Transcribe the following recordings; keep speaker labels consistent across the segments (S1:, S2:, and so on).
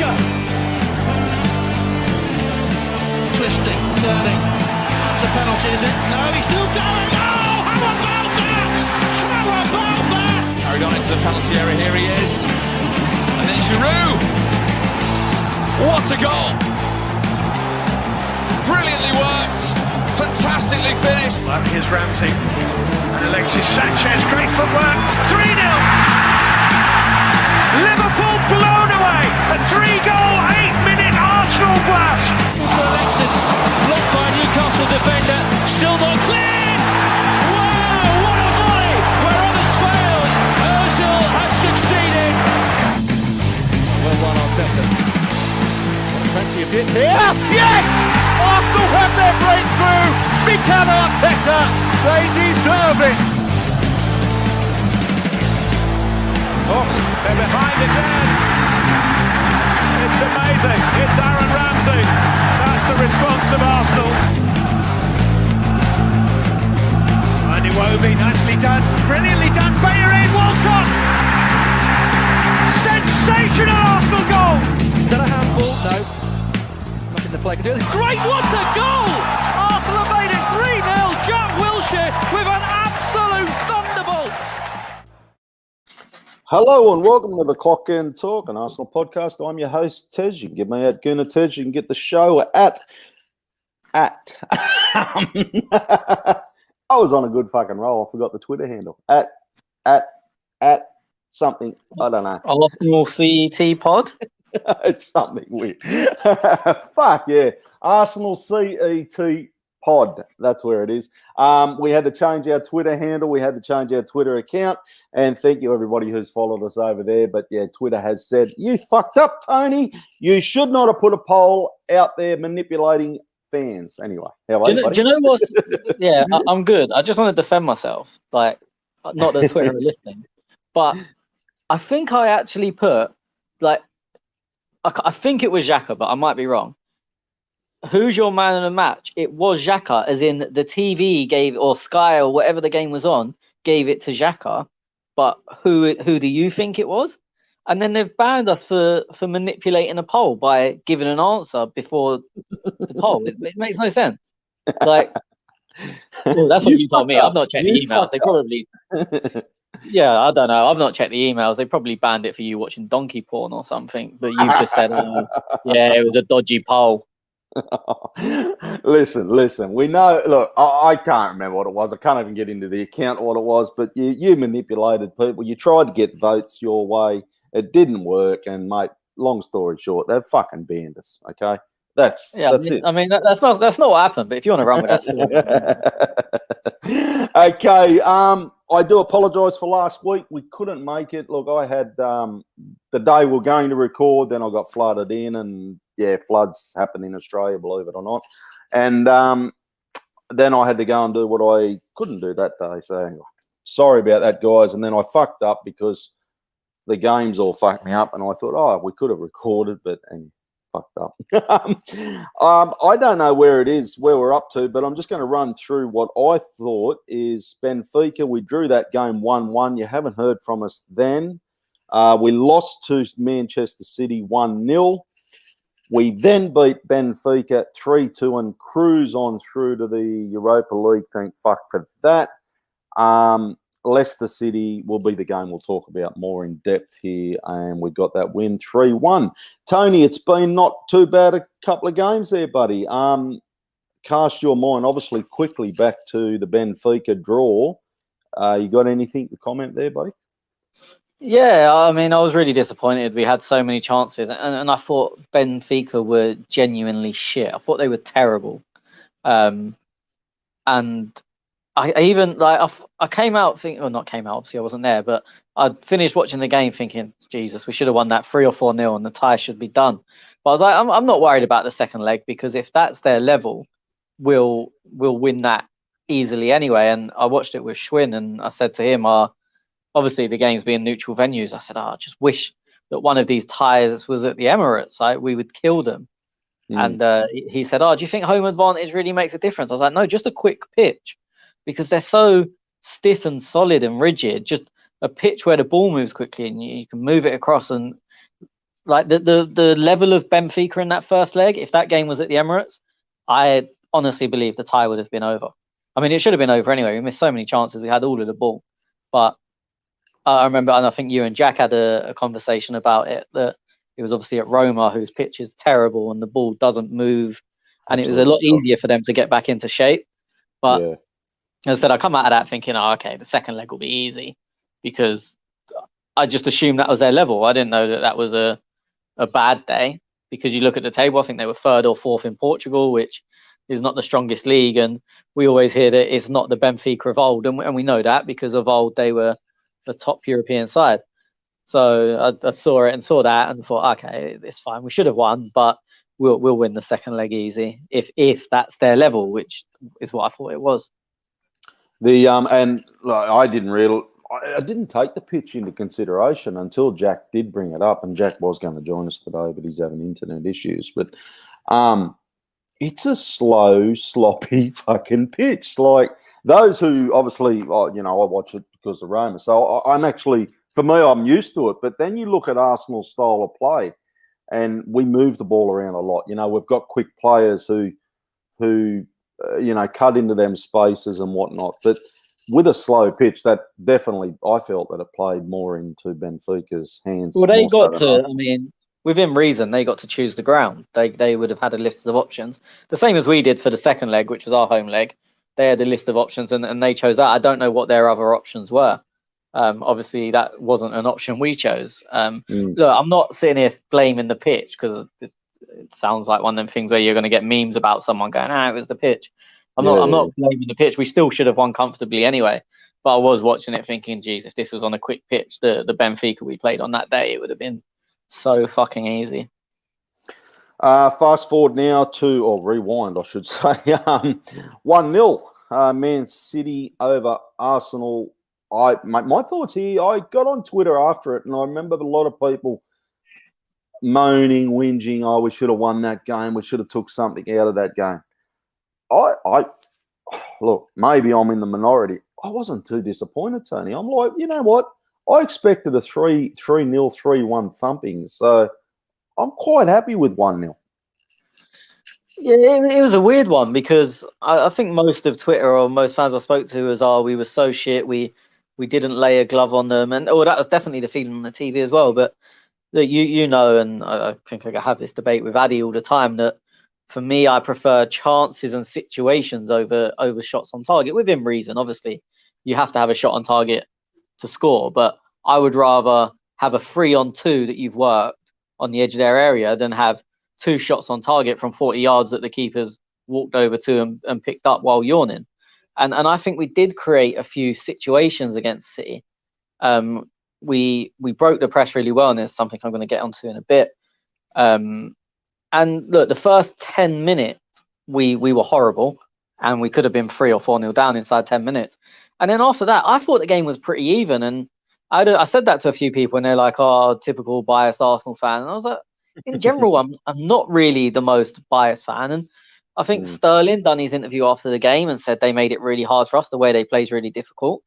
S1: Walker. Twisting, turning. That's a penalty, is it? No, he's still going. Oh, how about that? How about that?
S2: Carried on into the penalty area. Here he is. And then Giroud. What a goal. Brilliantly worked. Fantastically finished.
S1: Here's Ramsey. And Alexis Sanchez. Great footwork. 3-0. Liverpool blown away. A 3-goal, 8-minute Arsenal blast. Alexis blocked by Newcastle defender. Still not cleared. Wow, what a volley. Where others failed, Ozil has succeeded. Well done, Arteta. Fancy a bit here. Yes! Arsenal have their breakthrough. Mikel Arteta. They deserve it. Oh, they're behind again. It's amazing. It's Aaron Ramsey. That's the response of Arsenal. And Iwobi, nicely done. Brilliantly done. Bayer in, Walcott. Sensational Arsenal goal. Is that a handball? No. Nothing the play can do. Great, what a goal! Arsenal have made it 3-0. Jack Wilshere with an absolute thunderbolt.
S3: Hello and welcome to the Clock End Talk, an Arsenal podcast. I'm your host, Tej. You can get me at Gooner Tej. You can get the show at I was on a good fucking roll. I forgot the Twitter handle. At something. I don't know.
S4: Arsenal CET pod.
S3: It's something weird. Fuck yeah. Arsenal CET pod. That's where it is. We had to change our Twitter handle. We had to change our Twitter account. And thank you, everybody who's followed us over there. But yeah, Twitter has said, you fucked up, Tony. You should not have put a poll out there manipulating fans. Anyway, how are you,
S4: do you know what's... Yeah, I'm good. I just want to defend myself. Like, not that Twitter are listening. But I think I actually put, like, I think it was Xhaka, but I might be wrong. Who's your man in the match? It was Xhaka, as in the TV gave, or Sky, or whatever the game was on, gave it to Xhaka. But who do you think it was? And then they've banned us for manipulating a poll by giving an answer before the poll. It makes no sense. Like, well, that's what you told me. I've not checked the emails. They probably... Yeah, I don't know. I've not checked the emails. They probably banned it for you watching donkey porn or something. But you've just said, yeah, it was a dodgy poll.
S3: Listen. We know. Look, I can't remember what it was. I can't even get into the account what it was. But you manipulated people. You tried to get votes your way. It didn't work. And mate, long story short, they've fucking banned us. Okay, that's it.
S4: I mean, that's not what happened. But if you want to run with that,
S3: okay. I do apologise for last week. We couldn't make it. Look, I had the day we're going to record, then I got flooded in, and yeah, floods happen in Australia, believe it or not. And then I had to go and do what I couldn't do that day. So sorry about that, guys. And then I fucked up because the games all fucked me up, and I thought, we could have recorded, but fucked up. I don't know where we're up to, but I'm just going to run through what I thought is Benfica. We drew that game 1-1. You haven't heard from us then. We lost to Manchester City 1-0. We then beat Benfica 3-2 and cruise on through to the Europa League. Thank fuck for that. Leicester City will be the game we'll talk about more in depth here, and we got that win 3-1. Tony, it's been not too bad a couple of games there, buddy. Cast your mind, obviously, quickly back to the Benfica draw. You got anything to comment there, buddy?
S4: yeah, I mean, I was really disappointed. We had so many chances, and I thought Benfica were genuinely shit. I thought they were terrible, and I even I came out thinking, well, not came out, obviously I wasn't there, but I finished watching the game thinking, Jesus, we should have won that 3 or 4-0 and the tie should be done. But I was like, I'm not worried about the second leg, because if that's their level, we'll win that easily anyway. And I watched it with Schwinn, and I said to him, obviously the games being neutral venues, I said, I just wish that one of these ties was at the Emirates, right? We would kill them. And he said, do you think home advantage really makes a difference? I was like, no, just a quick pitch. Because they're so stiff and solid and rigid, just a pitch where the ball moves quickly and you can move it across. And like the level of Benfica in that first leg, if that game was at the Emirates, I honestly believe the tie would have been over. I mean, it should have been over anyway. We missed so many chances. We had all of the ball. But I remember, and I think you and Jack had a conversation about it, that it was obviously at Roma, whose pitch is terrible and the ball doesn't move. And it was a lot easier for them to get back into shape. But
S3: Yeah.
S4: as I said, I come out of that thinking, oh, okay, the second leg will be easy, because I just assumed that was their level. I didn't know that that was a bad day, because you look at the table, I think they were third or fourth in Portugal, which is not the strongest league. And we always hear that it's not the Benfica of old. And we know that because of old, they were the top European side. So I saw it and saw that and thought, okay, it's fine. We should have won, but we'll win the second leg easy if that's their level, which is what I thought it was.
S3: And like, I didn't take the pitch into consideration until Jack did bring it up, and Jack was going to join us today, but he's having internet issues. But it's a slow, sloppy fucking pitch. Like, those who obviously, I watch it because of Roma, so I'm actually, for me, I'm used to it. But then you look at Arsenal's style of play, and we move the ball around a lot. We've got quick players who cut into them spaces and whatnot. But with a slow pitch, that definitely, I felt that it played more into Benfica's hands.
S4: Well, they got to, I mean, within reason, they got to choose the ground. They would have had a list of options. The same as we did for the second leg, which was our home leg. They had a list of options and they chose that. I don't know what their other options were. Obviously, that wasn't an option we chose. Look, I'm not sitting here blaming the pitch, because it sounds like one of them things where you're going to get memes about someone going, it was the pitch. I'm not blaming the pitch. We still should have won comfortably anyway. But I was watching it thinking, geez, if this was on a quick pitch, the Benfica we played on that day, it would have been so fucking easy.
S3: Fast forward now to, or rewind, I should say, 1-0, Man City over Arsenal. My thoughts here, I got on Twitter after it, and I remember a lot of people moaning, whinging, we should have won that game. We should have took something out of that game. I look, maybe I'm in the minority. I wasn't too disappointed, Tony. I'm like, you know what? I expected a 3-0, 3-1 thumping. So I'm quite happy with 1-0.
S4: Yeah, it was a weird one, because I think most of Twitter, or most fans I spoke to, was, we were so shit. We didn't lay a glove on them. And that was definitely the feeling on the TV as well. But and I think I have this debate with Addy all the time, that for me, I prefer chances and situations over shots on target, within reason. Obviously, you have to have a shot on target to score, but I would rather have a 3-on-2 that you've worked on the edge of their area than have 2 shots on target from 40 yards that the keeper's walked over to and picked up while yawning. And I think we did create a few situations against City. We broke the press really well, and it's something I'm going to get onto in a bit. And look, the first 10 minutes, we were horrible, and we could have been 3 or 4-0 down inside 10 minutes. And then after that, I thought the game was pretty even. And I said that to a few people, and they're like, typical biased Arsenal fan. And I was like, in general, I'm not really the most biased fan. And I think Sterling done his interview after the game and said they made it really hard for us. The way they play is really difficult.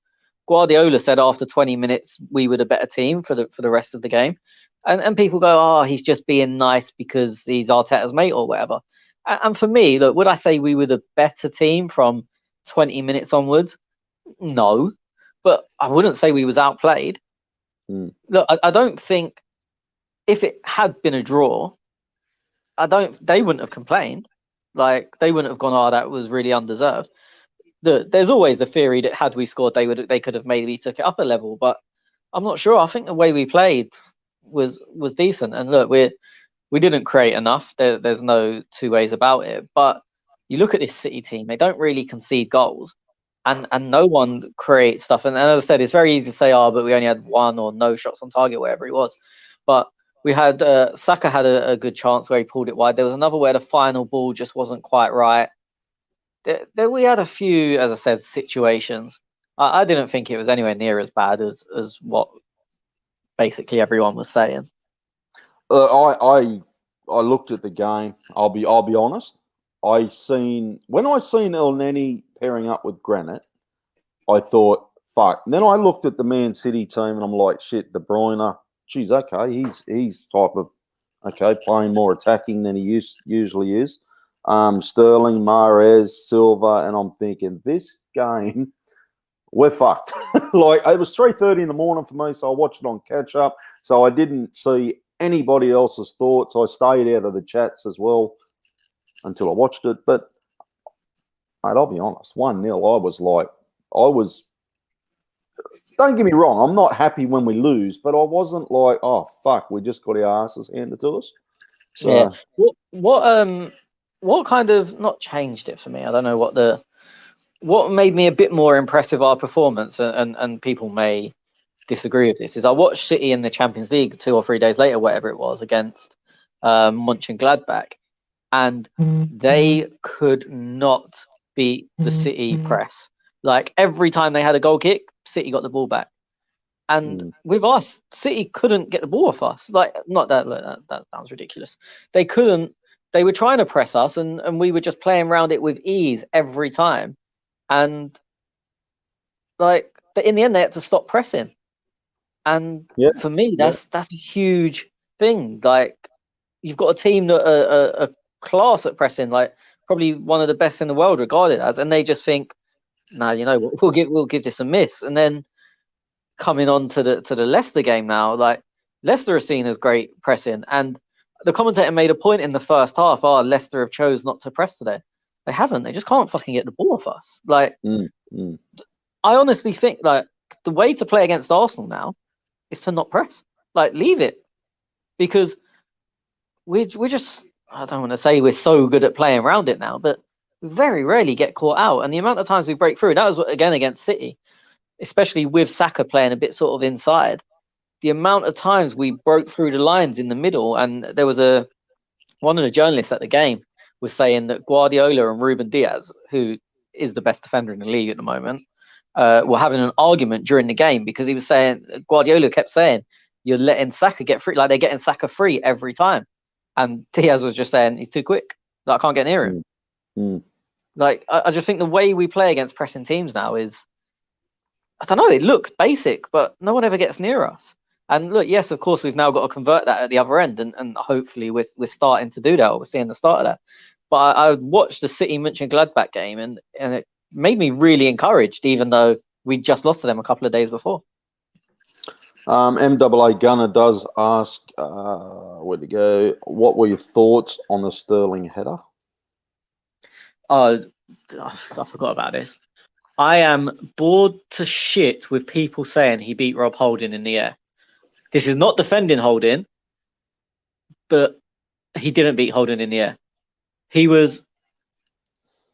S4: Guardiola said after 20 minutes, we were the better team for the rest of the game. And people go, he's just being nice because he's Arteta's mate or whatever. And for me, look, would I say we were the better team from 20 minutes onwards? No. But I wouldn't say we was outplayed. Look, I don't think, if it had been a draw, they wouldn't have complained. Like, they wouldn't have gone, that was really undeserved. There's always the theory that had we scored, they could have maybe took it up a level, but I'm not sure. I think the way we played was decent. And look, we didn't create enough. There's no two ways about it. But you look at this City team; they don't really concede goals, and no one creates stuff. And as I said, it's very easy to say, but we only had 1 or no shots on target, whatever it was. But we had Saka had a good chance where he pulled it wide. There was another where the final ball just wasn't quite right. There we had a few, as I said, situations. I didn't think it was anywhere near as bad as what basically everyone was saying.
S3: I looked at the game. I'll be honest. When I seen El Neni pairing up with Granit, I thought, fuck. And then I looked at the Man City team and I'm like, shit, De Bruyne. Geez, okay, he's type of Okay, playing more attacking than he usually is. Sterling, Mahrez, Silva, and I'm thinking this game, we're fucked. Like it was 3:30 in the morning for me, so I watched it on catch up. So I didn't see anybody else's thoughts. I stayed out of the chats as well until I watched it. But mate, I'll be honest, 1-0. I was. Don't get me wrong, I'm not happy when we lose, but I wasn't like, oh fuck, we just got our asses handed to us. So
S4: Yeah. What kind of not changed it for me? I don't know what made me a bit more impressive our performance, and people may disagree with this, is I watched City in the Champions League 2 or 3 days later, whatever it was, against Mönchengladbach, and they could not beat the City press. Like every time they had a goal kick, City got the ball back. And with us, City couldn't get the ball off us. Like, not that, that sounds ridiculous. They couldn't. They were trying to press us, and we were just playing around it with ease every time. And like in the end, they had to stop pressing. And for me, that's a huge thing. Like, you've got a team that are class at pressing, like probably one of the best in the world regarded as, and they just think, no, you know what, we'll give this a miss. And then coming on to the Leicester game now, like Leicester are seen as great pressing, and the commentator made a point in the first half. Oh, Leicester have chose not to press today. They haven't. They just can't fucking get the ball off us. Like, I honestly think like the way to play against Arsenal now is to not press. Like, leave it, because we're just, I don't want to say we're so good at playing around it now, but we very rarely get caught out. And the amount of times we break through, that was again against City, especially with Saka playing a bit sort of inside, the amount of times we broke through the lines in the middle. And there was one of the journalists at the game was saying that Guardiola and Ruben Diaz, who is the best defender in the league at the moment, were having an argument during the game, because he was saying, Guardiola kept saying, you're letting Saka get free, like they're getting Saka free every time. And Diaz was just saying, he's too quick, like I can't get near him. Like, I just think the way we play against pressing teams now is, I don't know, it looks basic, but no one ever gets near us. And look, yes, of course, we've now got to convert that at the other end, and hopefully we're starting to do that, or we're seeing the start of that. But I watched the City Mönchengladbach game, and it made me really encouraged, even though we just lost to them a couple of days before.
S3: MAA Gunner does ask, where'd it go? What were your thoughts on the Sterling header?
S4: I forgot about this. I am bored to shit with people saying he beat Rob Holding in the air. This is not defending Holding, but he didn't beat Holding in the air. He was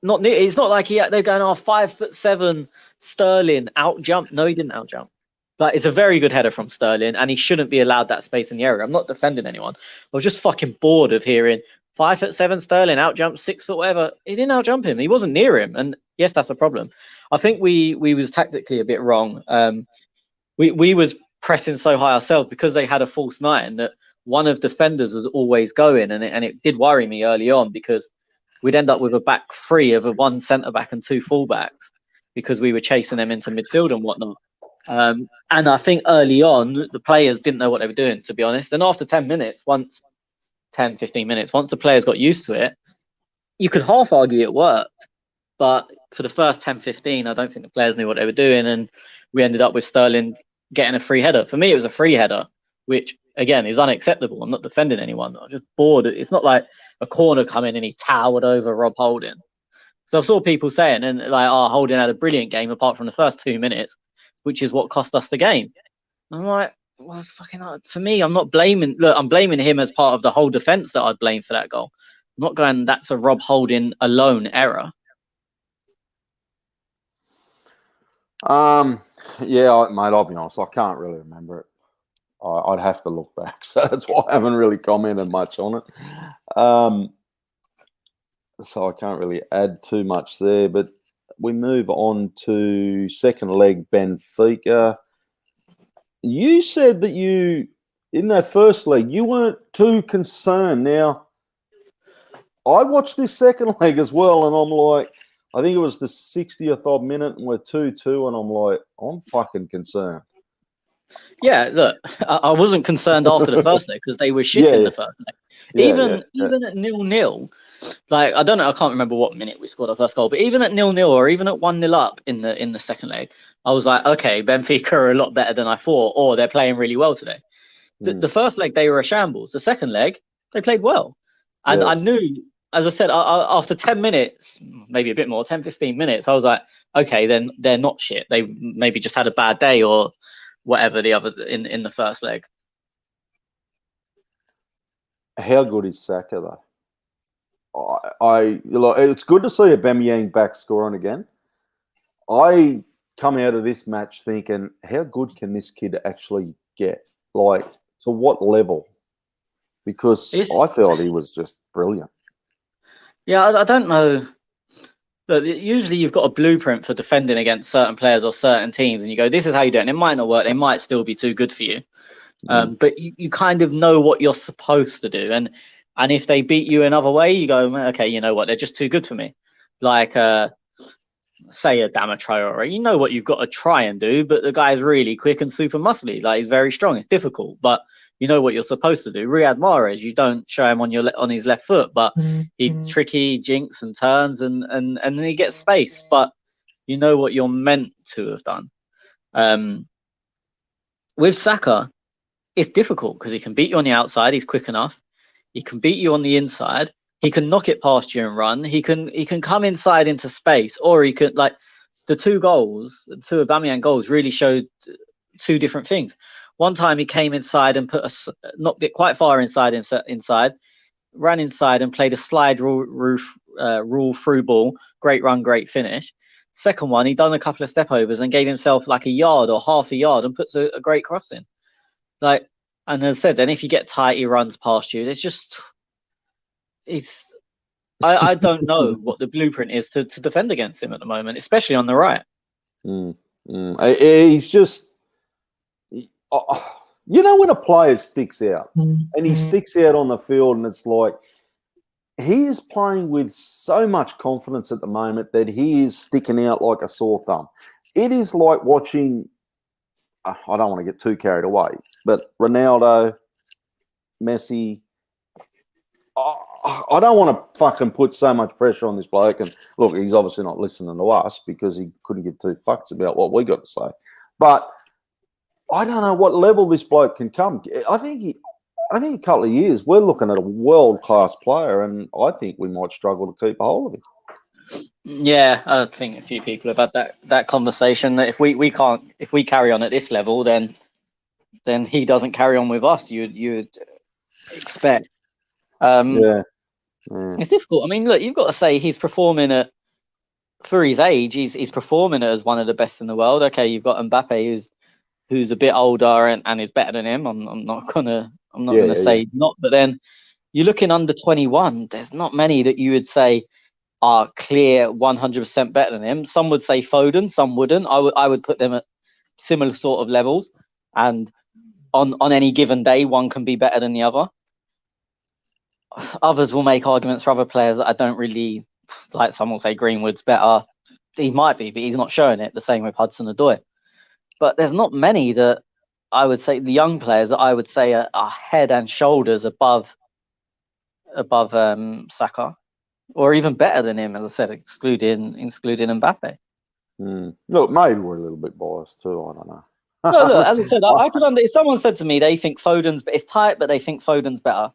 S4: not near. It's not like they're going, 5'7" Sterling out jump. No, he didn't out jump. But it's a very good header from Sterling, and he shouldn't be allowed that space in the area. I'm not defending anyone. I was just fucking bored of hearing 5'7" Sterling out jump 6 foot whatever. He didn't out jump him. He wasn't near him, and yes, that's a problem. I think we was tactically a bit wrong. We was pressing so high ourselves because they had a false 9 that one of defenders was always going, and it did worry me early on, because we'd end up with a back 3 of a 1 centre back and 2 fullbacks, because we were chasing them into midfield and whatnot. And I think early on the players didn't know what they were doing, to be honest. And after 10 minutes, 15 minutes, once the players got used to it, you could half argue it worked. But for the first 10, 15, I don't think the players knew what they were doing, and we ended up with Sterling getting a free header. For me, it was a free header, which again is unacceptable. I'm not defending anyone. I'm just bored. It's not like a corner come in and he towered over Rob Holding. So I saw people saying, and like, Holding had a brilliant game apart from the first 2 minutes, which is what cost us the game. And I'm like, well, it's fucking hard. For me, I'm not blaming. Look, I'm blaming him as part of the whole defense that I'd blame for that goal. I'm not going, that's a Rob Holding alone error.
S3: Yeah, mate, I'll be honest, I can't really remember it. I'd have to look back, so that's why I haven't really commented much on it. So I can't really add too much there, but we move on to second leg, Benfica. You said that in that first leg, you weren't too concerned. Now, I watched this second leg as well, and I'm like, I think it was the 60th odd minute, and we're 2-2, and I'm like, I'm fucking concerned.
S4: Yeah, look, I wasn't concerned after the first leg because they were shit in the first leg. Even at 0-0, like I don't know, I can't remember what minute we scored our first goal, but even at 0-0 or even at 1-0 up in the second leg, I was like, okay, Benfica are a lot better than I thought, or they're playing really well today. The first leg they were a shambles. The second leg they played well, and I knew, as I said, after 10 minutes, maybe a bit more, 10, 15 minutes, I was like, okay, then they're not shit. They maybe just had a bad day or whatever the other in the first leg.
S3: How good is Saka though? It's good to see Aubameyang back scoring again. I come out of this match thinking, how good can this kid actually get? Like, to what level? Because I felt he was just brilliant.
S4: Yeah, I don't know. Look, usually you've got a blueprint for defending against certain players or certain teams, and you go, this is how you do it. And it might not work. They might still be too good for you. But you kind of know what you're supposed to do. And if they beat you another way, you go, okay, you know what? They're just too good for me. Like, say a Adama Traore, you know what you've got to try and do, but the guy's really quick and super muscly. Like, he's very strong. It's difficult, but you know what you're supposed to do. Riyad Mahrez, you don't show him on his left foot, but he's tricky, jinks and turns, and then he gets space. But you know what you're meant to have done. With Saka, it's difficult because he can beat you on the outside. He's quick enough. He can beat you on the inside. He can knock it past you and run. He can come inside into space, or he could, like, the two Aubameyang goals really showed two different things. One time he came inside and knocked it quite far inside, ran inside and played a slide rule through ball. Great run, great finish. Second one, he done a couple of step overs and gave himself like a yard or half a yard and puts a great cross in. Like, and as I said, then if you get tight, he runs past you. I don't know what the blueprint is to defend against him at the moment, especially on the right.
S3: He's just, you know, when a player sticks out and he sticks out on the field, and it's like he is playing with so much confidence at the moment that he is sticking out like a sore thumb. It is like watching, I don't want to get too carried away, but Ronaldo, Messi, I don't want to fucking put so much pressure on this bloke. And look, he's obviously not listening to us because he couldn't give two fucks about what we got to say. But I don't know what level this bloke can come. I think a couple of years, we're looking at a world-class player, and I think we might struggle to keep a hold of him.
S4: Yeah, I think a few people have had that conversation that if we carry on at this level, then he doesn't carry on with us. You'd expect. It's difficult. I mean, look, you've got to say he's performing for his age. He's performing as one of the best in the world. Okay, you've got Mbappe who's a bit older and is better than him. I'm not gonna say he's not. But then you're looking under 21. There's not many that you would say are clear 100% better than him. Some would say Foden, some wouldn't. I would put them at similar sort of levels, and on any given day, one can be better than the other. Others will make arguments for other players that I don't really like. Some will say Greenwood's better. He might be, but he's not showing it. The same with Hudson-Odoi. But there's not many that I would say, the young players that I would say are head and shoulders above Saka, or even better than him, as I said, excluding Mbappe.
S3: Look, maybe we're a little bit biased too. I don't know.
S4: No, look, as I said, I could if someone said to me they think it's tight, but they think Foden's better,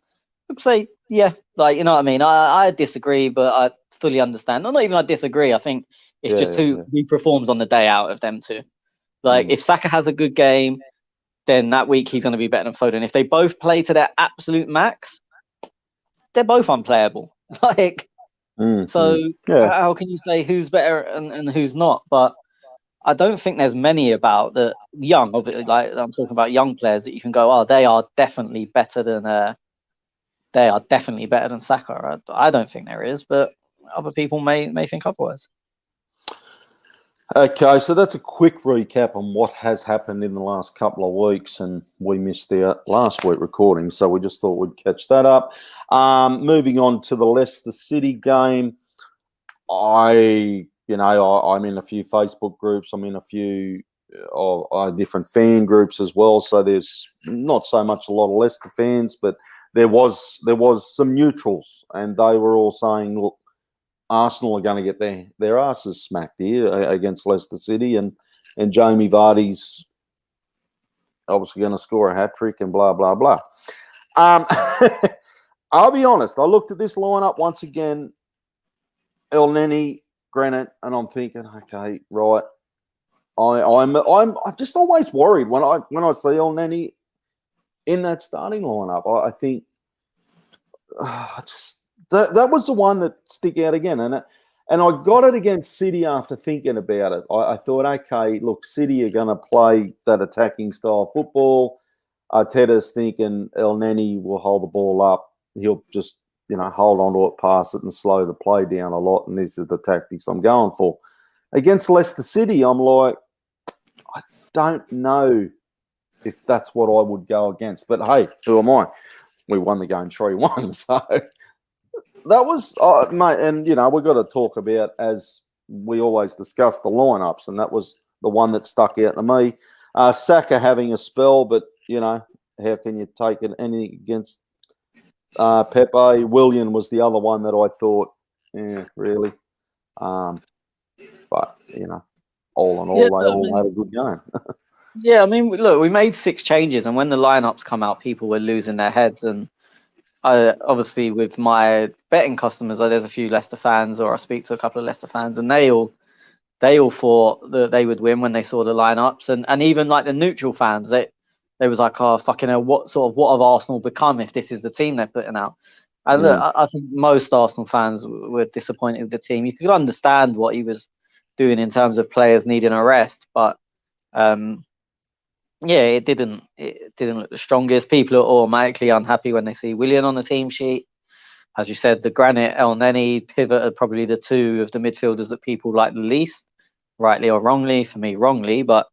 S4: I'd say, yeah, like, you know what I mean. I disagree, but I fully understand. Not even I disagree. I think it's just who performs on the day out of them two. Like, if Saka has a good game, then that week he's going to be better than Foden. If they both play to their absolute max, they're both unplayable. Like, how can you say who's better and who's not? But I don't think there's many about the young, obviously, like I'm talking about young players that you can go, they are definitely better than Saka. I don't think there is, but other people may think otherwise.
S3: Okay, so that's a quick recap on what has happened in the last couple of weeks, and we missed our last week recording, so we just thought we'd catch that up. Moving on to the Leicester City game, I'm in a few Facebook groups, I'm in a few different fan groups as well. So there's not so much a lot of Leicester fans, but there was some neutrals, and they were all saying, look, Arsenal are going to get their asses smacked here against Leicester City, and Jamie Vardy's obviously going to score a hat-trick and blah, blah, blah. I'll be honest. I looked at this lineup once again, El Neni, Granite, and I'm thinking, okay, right. I'm just always worried when I see El Neni in that starting lineup. I think that was the one that stick out again, and I got it against City after thinking about it. I thought, okay, look, City are going to play that attacking style football. Arteta's thinking El Neni will hold the ball up. He'll just hold on to it, pass it, and slow the play down a lot. And these are the tactics I'm going for. Against Leicester City, I'm like, I don't know if that's what I would go against. But hey, who am I? We won the game 3-1. So that was, mate, and, we've got to talk about, as we always discuss, the lineups, and that was the one that stuck out to me. Saka having a spell, but, how can you take it any against Pepe? Willian was the other one that I thought, really. But, all in all, they all had a good game.
S4: Yeah, I mean, look, we made 6 changes, and when the lineups come out, people were losing their heads. And obviously, with my betting customers, there's a few Leicester fans, or I speak to a couple of Leicester fans, and they all thought that they would win when they saw the lineups, and even like the neutral fans, they was like, oh fucking hell, what have Arsenal become if this is the team they're putting out? And look, I think most Arsenal fans were disappointed with the team. You could understand what he was doing in terms of players needing a rest, but it didn't look the strongest. People are automatically unhappy when they see Willian on the team sheet. As you said, the Granite, El Neni, Pivot are probably the 2 of the midfielders that people like the least, rightly or wrongly. For me, wrongly, but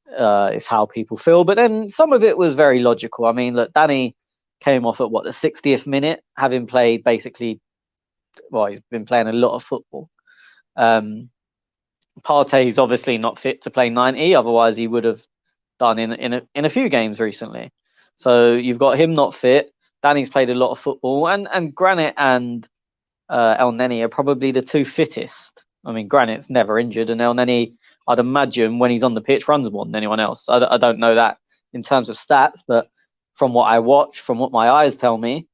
S4: it's how people feel. But then some of it was very logical. I mean, look, Danny came off at the 60th minute, having played basically, he's been playing a lot of football. Partey's obviously not fit to play 90, otherwise he would have done in a few games recently. So you've got him not fit. Danny's played a lot of football, and Granite and El Neni are probably the 2 fittest. I mean, Granite's never injured, and El Neni, I'd imagine when he's on the pitch, runs more than anyone else. I don't know that in terms of stats, but from what I watch, from what my eyes tell me,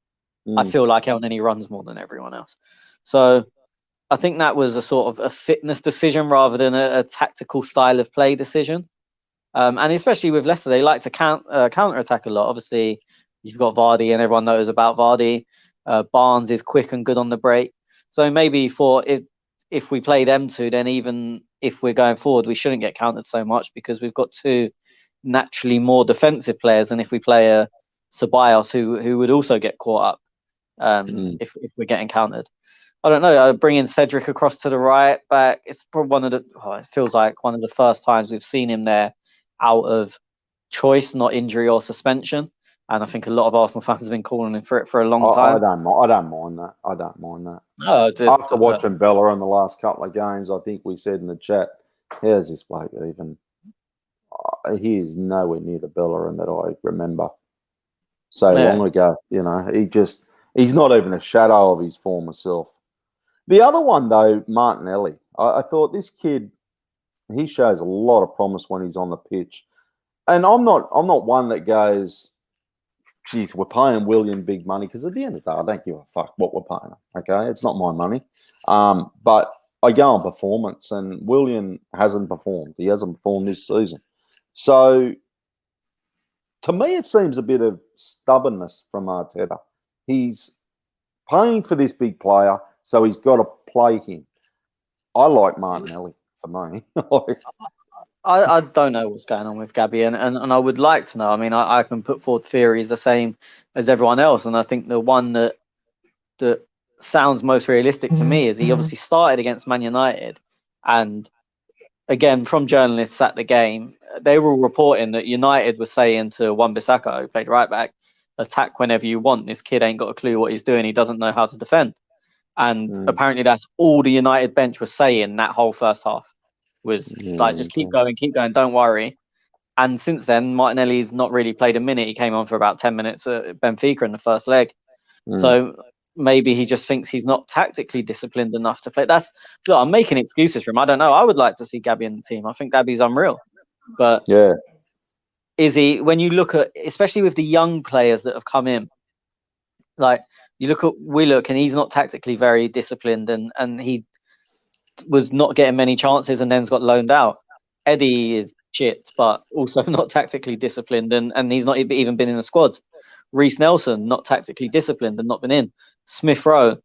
S4: I feel like El Neni runs more than everyone else. So I think that was a sort of a fitness decision rather than a tactical style of play decision. And especially with Leicester, they like to counter-attack a lot. Obviously, you've got Vardy, and everyone knows about Vardy. Barnes is quick and good on the break. So maybe if we play them 2, then even if we're going forward, we shouldn't get countered so much, because we've got 2 naturally more defensive players. And if we play a Ceballos, who would also get caught up if we're getting countered. I don't know. Bringing Cedric across to the right back, it's probably it feels like one of the first times we've seen him there out of choice, not injury or suspension. And I think a lot of Arsenal fans have been calling him for it for a long time.
S3: I don't mind that. I don't mind that.
S4: No,
S3: after watching Bella in the last couple of games, I think we said in the chat, how's this bloke even? He is nowhere near the Bellerin that I remember so long ago. He's not even a shadow of his former self. The other one, though, Martinelli. I thought this kid, he shows a lot of promise when he's on the pitch. And I'm not one that goes, geez, we're paying William big money, because at the end of the day, I don't give a fuck what we're paying him. Okay, it's not my money. But I go on performance, and William hasn't performed. He hasn't performed this season. So to me, it seems a bit of stubbornness from Arteta. He's paying for this big player, so he's got to play him. I like Martinelli for me.
S4: I don't know what's going on with Gabby, and I would like to know. I mean, I can put forward theories the same as everyone else, and I think the one that sounds most realistic to me is he obviously started against Man United, and again, from journalists at the game, they were reporting that United was saying to Wan-Bissaka, who played right back, attack whenever you want. This kid ain't got a clue what he's doing. He doesn't know how to defend. And apparently that's all the United bench was saying that whole first half, was like, just keep going, don't worry. And since then, Martinelli's not really played a minute. He came on for about 10 minutes at Benfica in the first leg. So maybe he just thinks he's not tactically disciplined enough to play. Look, I'm making excuses for him. I don't know. I would like to see Gabby in the team. I think Gabby's unreal. But is he, when you look at, especially with the young players that have come in, like you look at Willock and he's not tactically very disciplined and he was not getting many chances and then's got loaned out. Eddie is shit, but also not tactically disciplined and he's not even been in the squad. Reece Nelson, not tactically disciplined and not been in. Smith Rowe,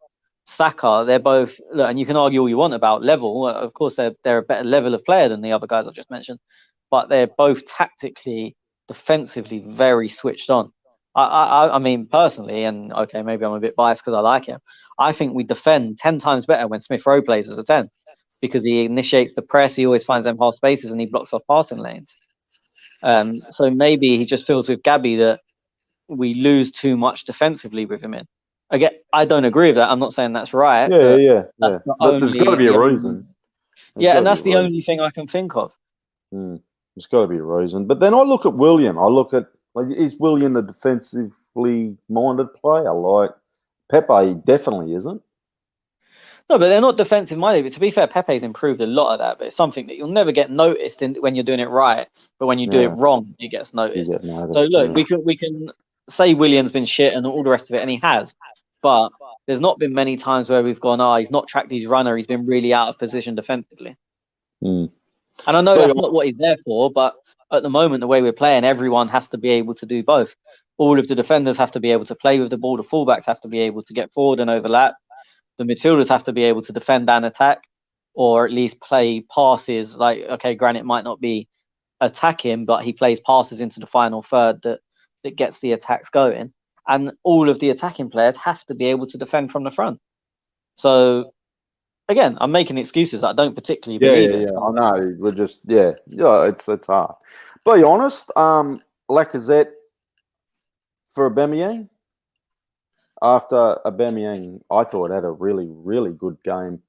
S4: Saka, they're both, look, and you can argue all you want about level. Of course, they're a better level of player than the other guys I've just mentioned, but they're both tactically, defensively very switched on. I mean, personally, and okay, maybe I'm a bit biased because I like him. I think we defend 10 times better when Smith Rowe plays as a 10 because he initiates the press, he always finds them half spaces, and he blocks off passing lanes. So maybe he just feels with Gabby that we lose too much defensively with him in. Again, I don't agree with that. I'm not saying that's right.
S3: But there's got to be a reason.
S4: And that's the only thing I can think of.
S3: There's got to be a reason. But then I look at William. Is William a defensively minded player? Like Pepe definitely isn't.
S4: No, but they're not defensive minded. But to be fair, Pepe's improved a lot of that. But it's something that you'll never get noticed when you're doing it right. But when you do it wrong, it gets noticed. So look, we can say William's been shit and all the rest of it, and he has. But there's not been many times where we've gone, he's not tracked his runner. He's been really out of position defensively. And I know that's not what he's there for, but at the moment, the way we're playing, everyone has to be able to do both. All of the defenders have to be able to play with the ball. The fullbacks have to be able to get forward and overlap. The midfielders have to be able to defend and attack, or at least play passes. Like, okay, Granit might not be attacking, but he plays passes into the final third that gets the attacks going. And all of the attacking players have to be able to defend from the front. So, again, I'm making excuses. I don't particularly believe it.
S3: I know. We're just, it's hard. Be honest, Lacazette for Aubameyang. After Aubameyang, I thought had a really, really good game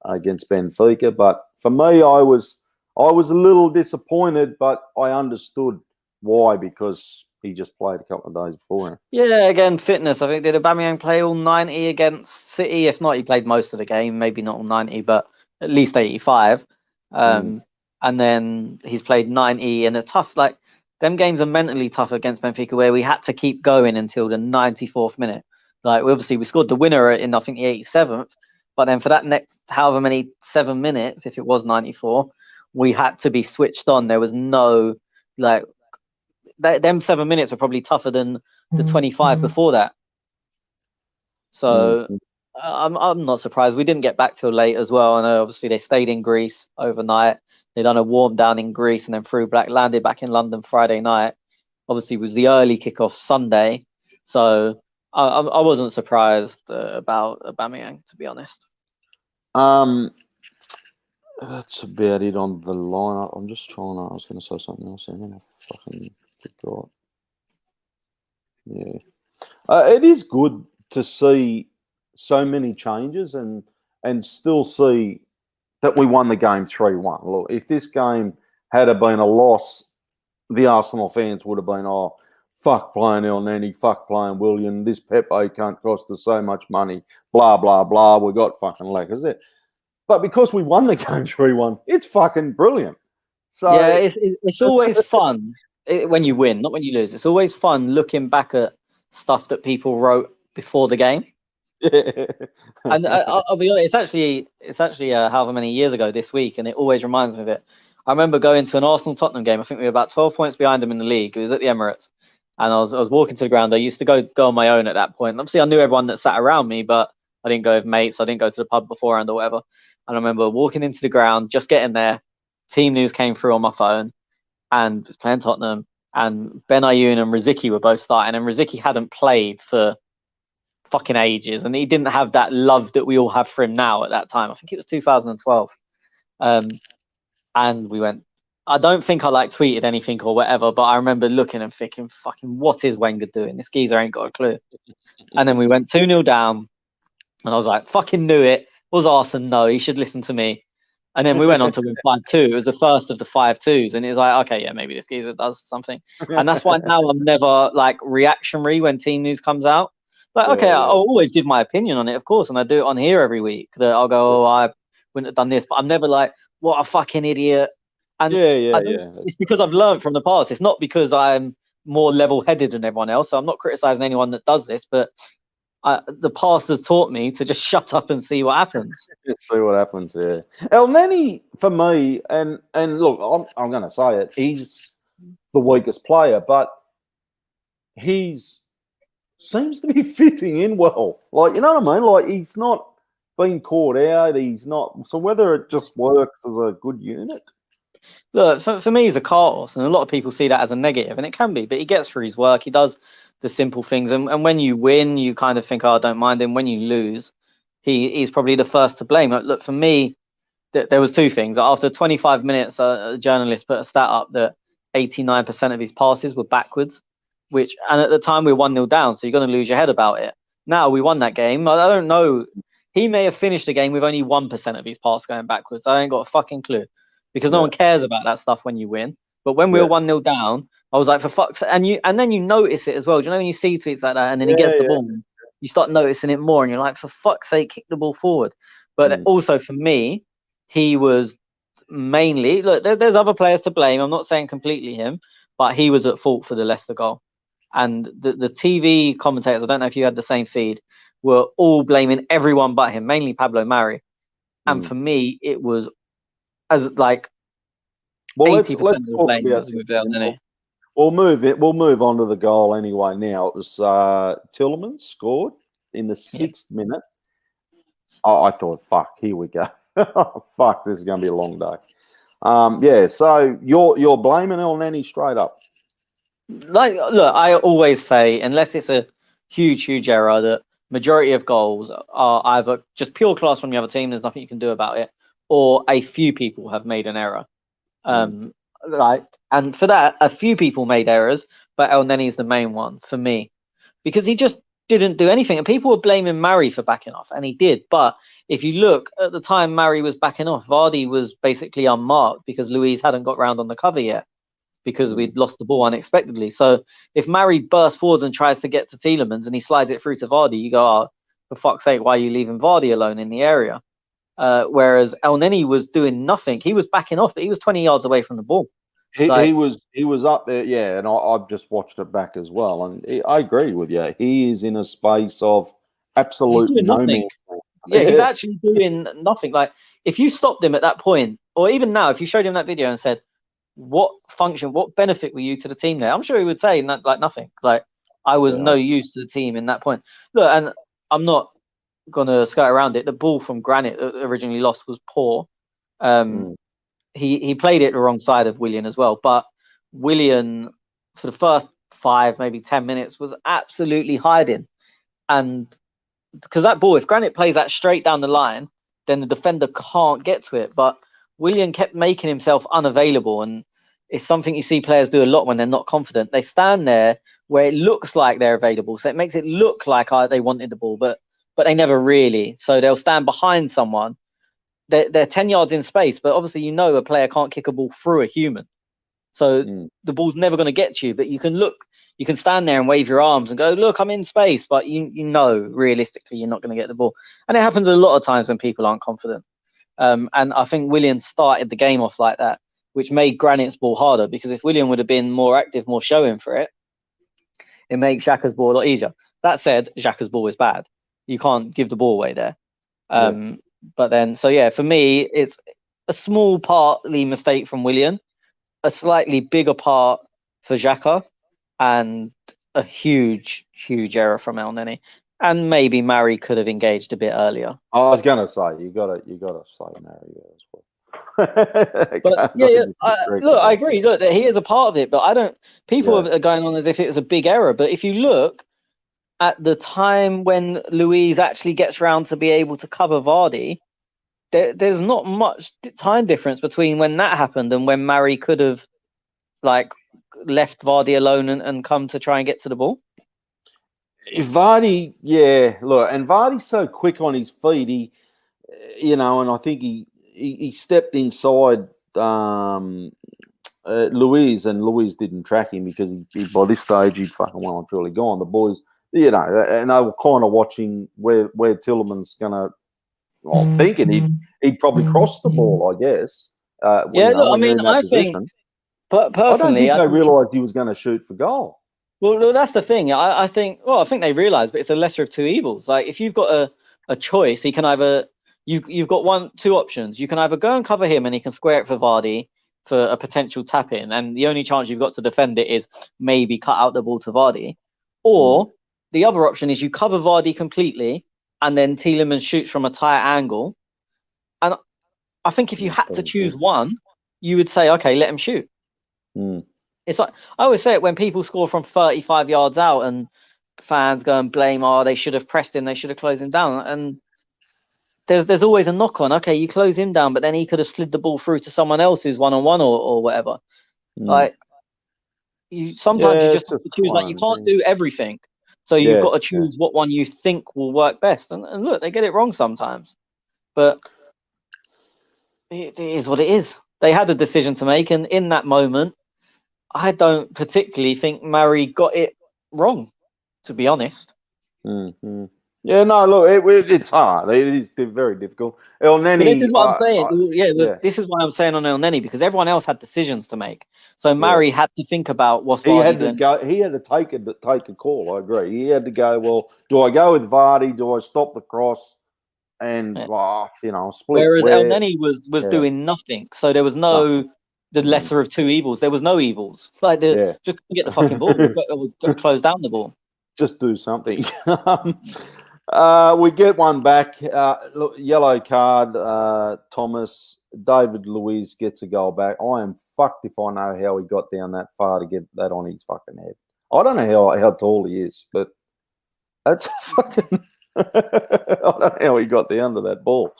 S3: against Benfica. But for me, I was a little disappointed, but I understood why, because he just played a couple of days before.
S4: Yeah, again, fitness. I think, did Aubameyang play all 90 against City? If not, he played most of the game. Maybe not all 90, but at least 85. And then he's played 90 in a tough, like, them games are mentally tough against Benfica where we had to keep going until the 94th minute. Like, we scored the winner in, I think, the 87th. But then for that next however many 7 minutes, if it was 94, we had to be switched on. There was no, like, them 7 minutes were probably tougher than the 25 before that. So I'm not surprised. We didn't get back till late as well. I know obviously they stayed in Greece overnight. They done a warm down in Greece and then landed back in London Friday night. Obviously it was the early kickoff Sunday. So I wasn't surprised about Aubameyang, to be honest.
S3: That's about it on the lineup. I'm just trying to. I was going to say something else, and then I fucking forgot. Yeah, it is good to see so many changes and still see that we won the game 3-1. Look, if this game had been a loss, the Arsenal fans would have been, fuck playing El Neni, fuck playing William, this Pepe can't cost us so much money, blah, blah, blah, we got fucking Lacazette. But because we won the game 3-1, it's fucking brilliant. So
S4: yeah, it's always fun when you win, not when you lose. It's always fun looking back at stuff that people wrote before the game.
S3: Yeah.
S4: And I'll be honest, it's actually however many years ago this week, and it always reminds me of it. I remember going to an Arsenal-Tottenham game. I think we were about 12 points behind them in the league. It was at the Emirates. And I was walking to the ground. I used to go on my own at that point. Obviously, I knew everyone that sat around me, but I didn't go with mates. I didn't go to the pub beforehand or whatever. And I remember walking into the ground, just getting there. Team news came through on my phone, and was playing Tottenham. And Ben Ayoun and Rosicky were both starting, and Rosicky hadn't played for fucking ages, and he didn't have that love that we all have for him now at that time. I think it was 2012. And we went. I don't think I tweeted anything or whatever, but I remember looking and thinking, fucking, what is Wenger doing? This geezer ain't got a clue. And then we went 2-0 down, and I was like, fucking knew it. Was Arsene? No, he should listen to me. And then we went on to win 5-2. It was the first of the 5-2s. And it was like, okay, yeah, maybe this geezer does something. And that's why now I'm never like reactionary when team news comes out. Like, okay, I'll always give my opinion on it, of course. And I do it on here every week that I'll go, oh, I wouldn't have done this. But I'm never like, what a fucking idiot. And it's because I've learned from the past. It's not because I'm more level-headed than everyone else. So I'm not criticizing anyone that does this, but the past has taught me to just shut up and see what happens.
S3: See what happens. Yeah, El Neni for me, and look, I'm going to say it. He's the weakest player, but he's seems to be fitting in well. Like, you know what I mean? Like, he's not been caught out. He's not. So whether it just works as a good unit.
S4: Look, for me, he's a cart horse, and a lot of people see that as a negative, and it can be. But he gets through his work. He does the simple things, and when you win, you kind of think, oh, I don't mind him. When you lose, he's probably the first to blame. Look, for me, there was two things. After 25 minutes, a journalist put a stat up that 89% of his passes were backwards, and at the time we were 1-0 down, so you're going to lose your head about it. Now we won that game. I don't know. He may have finished the game with only 1% of his pass going backwards. I ain't got a fucking clue. Because no one cares about that stuff when you win. But when we were 1-0 down, I was like, for fuck's sake. And then you notice it as well. Do you know when you see tweets like that and then he gets the ball, you start noticing it more and you're like, for fuck's sake, kick the ball forward. But also for me, he was mainly, look, there's other players to blame. I'm not saying completely him, but he was at fault for the Leicester goal. And the TV commentators, I don't know if you had the same feed, were all blaming everyone but him, mainly Pablo Mari. And for me, it was as like 80% of the blame was with El Neni.
S3: We'll move on to the goal anyway. Now it was Tielemans scored in the 6th minute. Oh, I thought, fuck, here we go. Fuck, this is going to be a long day. So you're blaming El Neni straight up.
S4: Like, look, I always say, unless it's a huge error, that majority of goals are either just pure class from the other team. There's nothing you can do about it. Or a few people have made an error. And for that, a few people made errors, but El Neni is the main one for me. Because he just didn't do anything. And people were blaming Mari for backing off, and he did. But if you look, at the time Mari was backing off, Vardy was basically unmarked because Luiz hadn't got round on the cover yet because we'd lost the ball unexpectedly. So if Mari bursts forwards and tries to get to Tielemans and he slides it through to Vardy, you go, oh, for fuck's sake, why are you leaving Vardy alone in the area? Whereas El Neni was doing nothing. He was backing off, but he was 20 yards away from the ball.
S3: He was up there, and I've just watched it back as well. And I agree with you. He is in a space of absolute
S4: nothing. Yeah, he's actually doing nothing. Like, if you stopped him at that point, or even now, if you showed him that video and said, what function, what benefit were you to the team there? I'm sure he would say like nothing. Like, I was no use to the team in that point. Look, and I'm not gonna skirt around it. The ball from Granit that originally lost was poor. He played it the wrong side of Willian as well, but Willian for the first 5, maybe 10 minutes was absolutely hiding. And because that ball, if Granit plays that straight down the line, then the defender can't get to it. But Willian kept making himself unavailable, and it's something you see players do a lot when they're not confident. They stand there where it looks like they're available, so it makes it look like they wanted the ball, but they never really. So they'll stand behind someone. They're 10 yards in space, but obviously a player can't kick a ball through a human. So the ball's never going to get to you, but you can stand there and wave your arms and go, look, I'm in space, but you know realistically you're not going to get the ball. And it happens a lot of times when people aren't confident. And I think Willian started the game off like that, which made Granit's ball harder, because if Willian would have been more active, more showing for it, it makes Xhaka's ball a lot easier. That said, Xhaka's ball is bad. You can't give the ball away there. But then, for me, it's a small partly mistake from Willian, a slightly bigger part for Xhaka, and a huge error from El Neni. And maybe Mari could have engaged a bit earlier.
S3: I was gonna say you gotta say Mari there as well.
S4: But look, I agree. Look, he is a part of it, but I don't. People are going on as if it was a big error. But if you look at the time when Luiz actually gets round to be able to cover Vardy, there's not much time difference between when that happened and when Mari could have left Vardy alone and come to try and get to the ball.
S3: If Vardy, look, and Vardy's so quick on his feet, and I think he stepped inside Louise, and Louise didn't track him because he by this stage he'd fucking well and truly gone. The boys, and they were kind of watching where Tillerman's gonna. Well, thinking he'd probably cross the ball, I guess.
S4: Yeah, look, I
S3: when you're
S4: mean,
S3: in that
S4: I
S3: position.
S4: think, but
S3: I don't
S4: personally,
S3: think they realised he was going to shoot for goal.
S4: well, that's the thing. I think they realised, but it's a lesser of two evils. Like, if you've got a choice, he can either you've got two options. You can either go and cover him, and he can square it for Vardy for a potential tap in, and the only chance you've got to defend it is maybe cut out the ball to Vardy, or the other option is you cover Vardy completely, and then Tielemans shoots from a tight angle. And I think if you had to choose one, you would say, okay, let him shoot. It's like I always say it when people score from 35 yards out and fans go and blame, they should have pressed him, they should have closed him down. And there's always a knock on. Okay, you close him down, but then he could have slid the ball through to someone else who's 1-on-1 or whatever. Like sometimes you just have to choose. Like, you can't do everything, so you've got to choose what one you think will work best. And look, they get it wrong sometimes, but it is what it is. They had a decision to make, and in that moment, I don't particularly think Murray got it wrong, to be honest.
S3: Mm-hmm. Yeah, no, look, it's hard. It is very difficult. El Neni,
S4: but this is what I'm saying. This is what I'm saying on El Neni, because everyone else had decisions to make. So Murray had to think about what's Vardy doing.
S3: He had to take a call. I agree. He had to go, well, do I go with Vardy? Do I stop the cross? And split.
S4: Whereas El Neni was doing nothing. So there was the lesser of two evils. There was no evils. Like, just get the fucking ball. Go close down the ball.
S3: Just do something. We get one back. Look, yellow card. Thomas. David Luiz gets a goal back. I am fucked if I know how he got down that far to get that on his fucking head. I don't know how tall he is, but that's fucking. I don't know how he got down to that ball.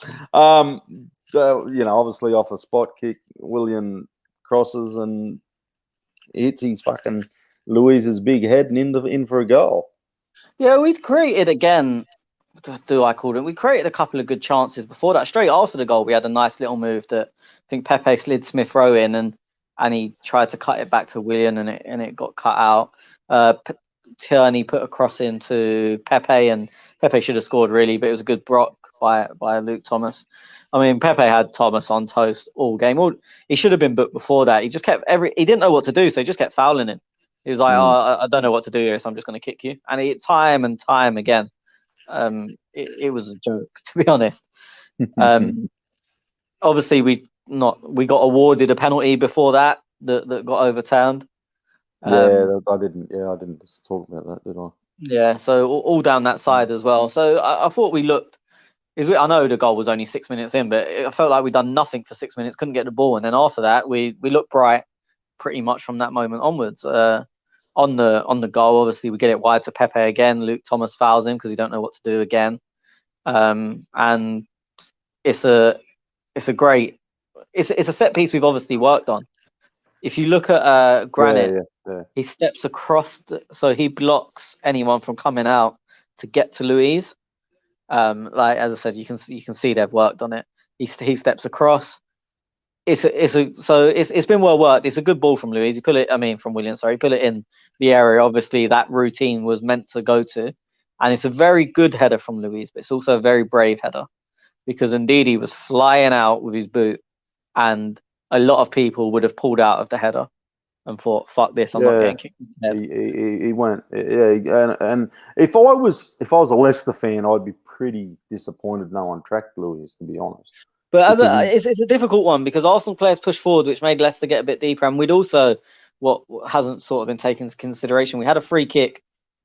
S3: Obviously off a spot kick, William crosses and hits his fucking Luiz's big head and in for a goal.
S4: Yeah, we'd created again. I call it? We created a couple of good chances before that. Straight after the goal, we had a nice little move that I think Pepe slid Smith Rowe in, and he tried to cut it back to William, and it got cut out. Tierney put a cross into Pepe, and Pepe should have scored really, but it was a good block by Luke Thomas. I mean, Pepe had Thomas on toast all game. He should have been booked before that. He just kept he didn't know what to do, so he just kept fouling him. He was like, I don't know what to do here, so I'm just going to kick you. And he time and time again. It was a joke, to be honest. Obviously, we got awarded a penalty before that got overturned.
S3: I didn't talk about that, did I?
S4: Yeah, so all down that side as well. So I thought we looked. I know the goal was only 6 minutes in, but I felt like we'd done nothing for 6 minutes, couldn't get the ball, and then after that, we looked bright pretty much from that moment onwards. On the goal, obviously we get it wide to Pepe again. Luke Thomas fouls him because he don't know what to do again, and it's a set piece we've obviously worked on. If you look at Granit, he steps across, so he blocks anyone from coming out to get to Luiz. Like as I said, you can see they've worked on it. He steps across. It's been well worked. It's a good ball from Luiz. From William. Sorry, he put it in the area. Obviously, that routine was meant to go to, and it's a very good header from Luiz, but it's also a very brave header because indeed he was flying out with his boot, and a lot of people would have pulled out of the header and thought, "Fuck this! I'm not getting kicked in the head."
S3: He went, and if I was a Leicester fan, I'd be pretty disappointed no one tracked Luiz, to be honest.
S4: But it's a difficult one because Arsenal players pushed forward, which made Leicester get a bit deeper. And we'd also, what hasn't sort of been taken into consideration, we had a free kick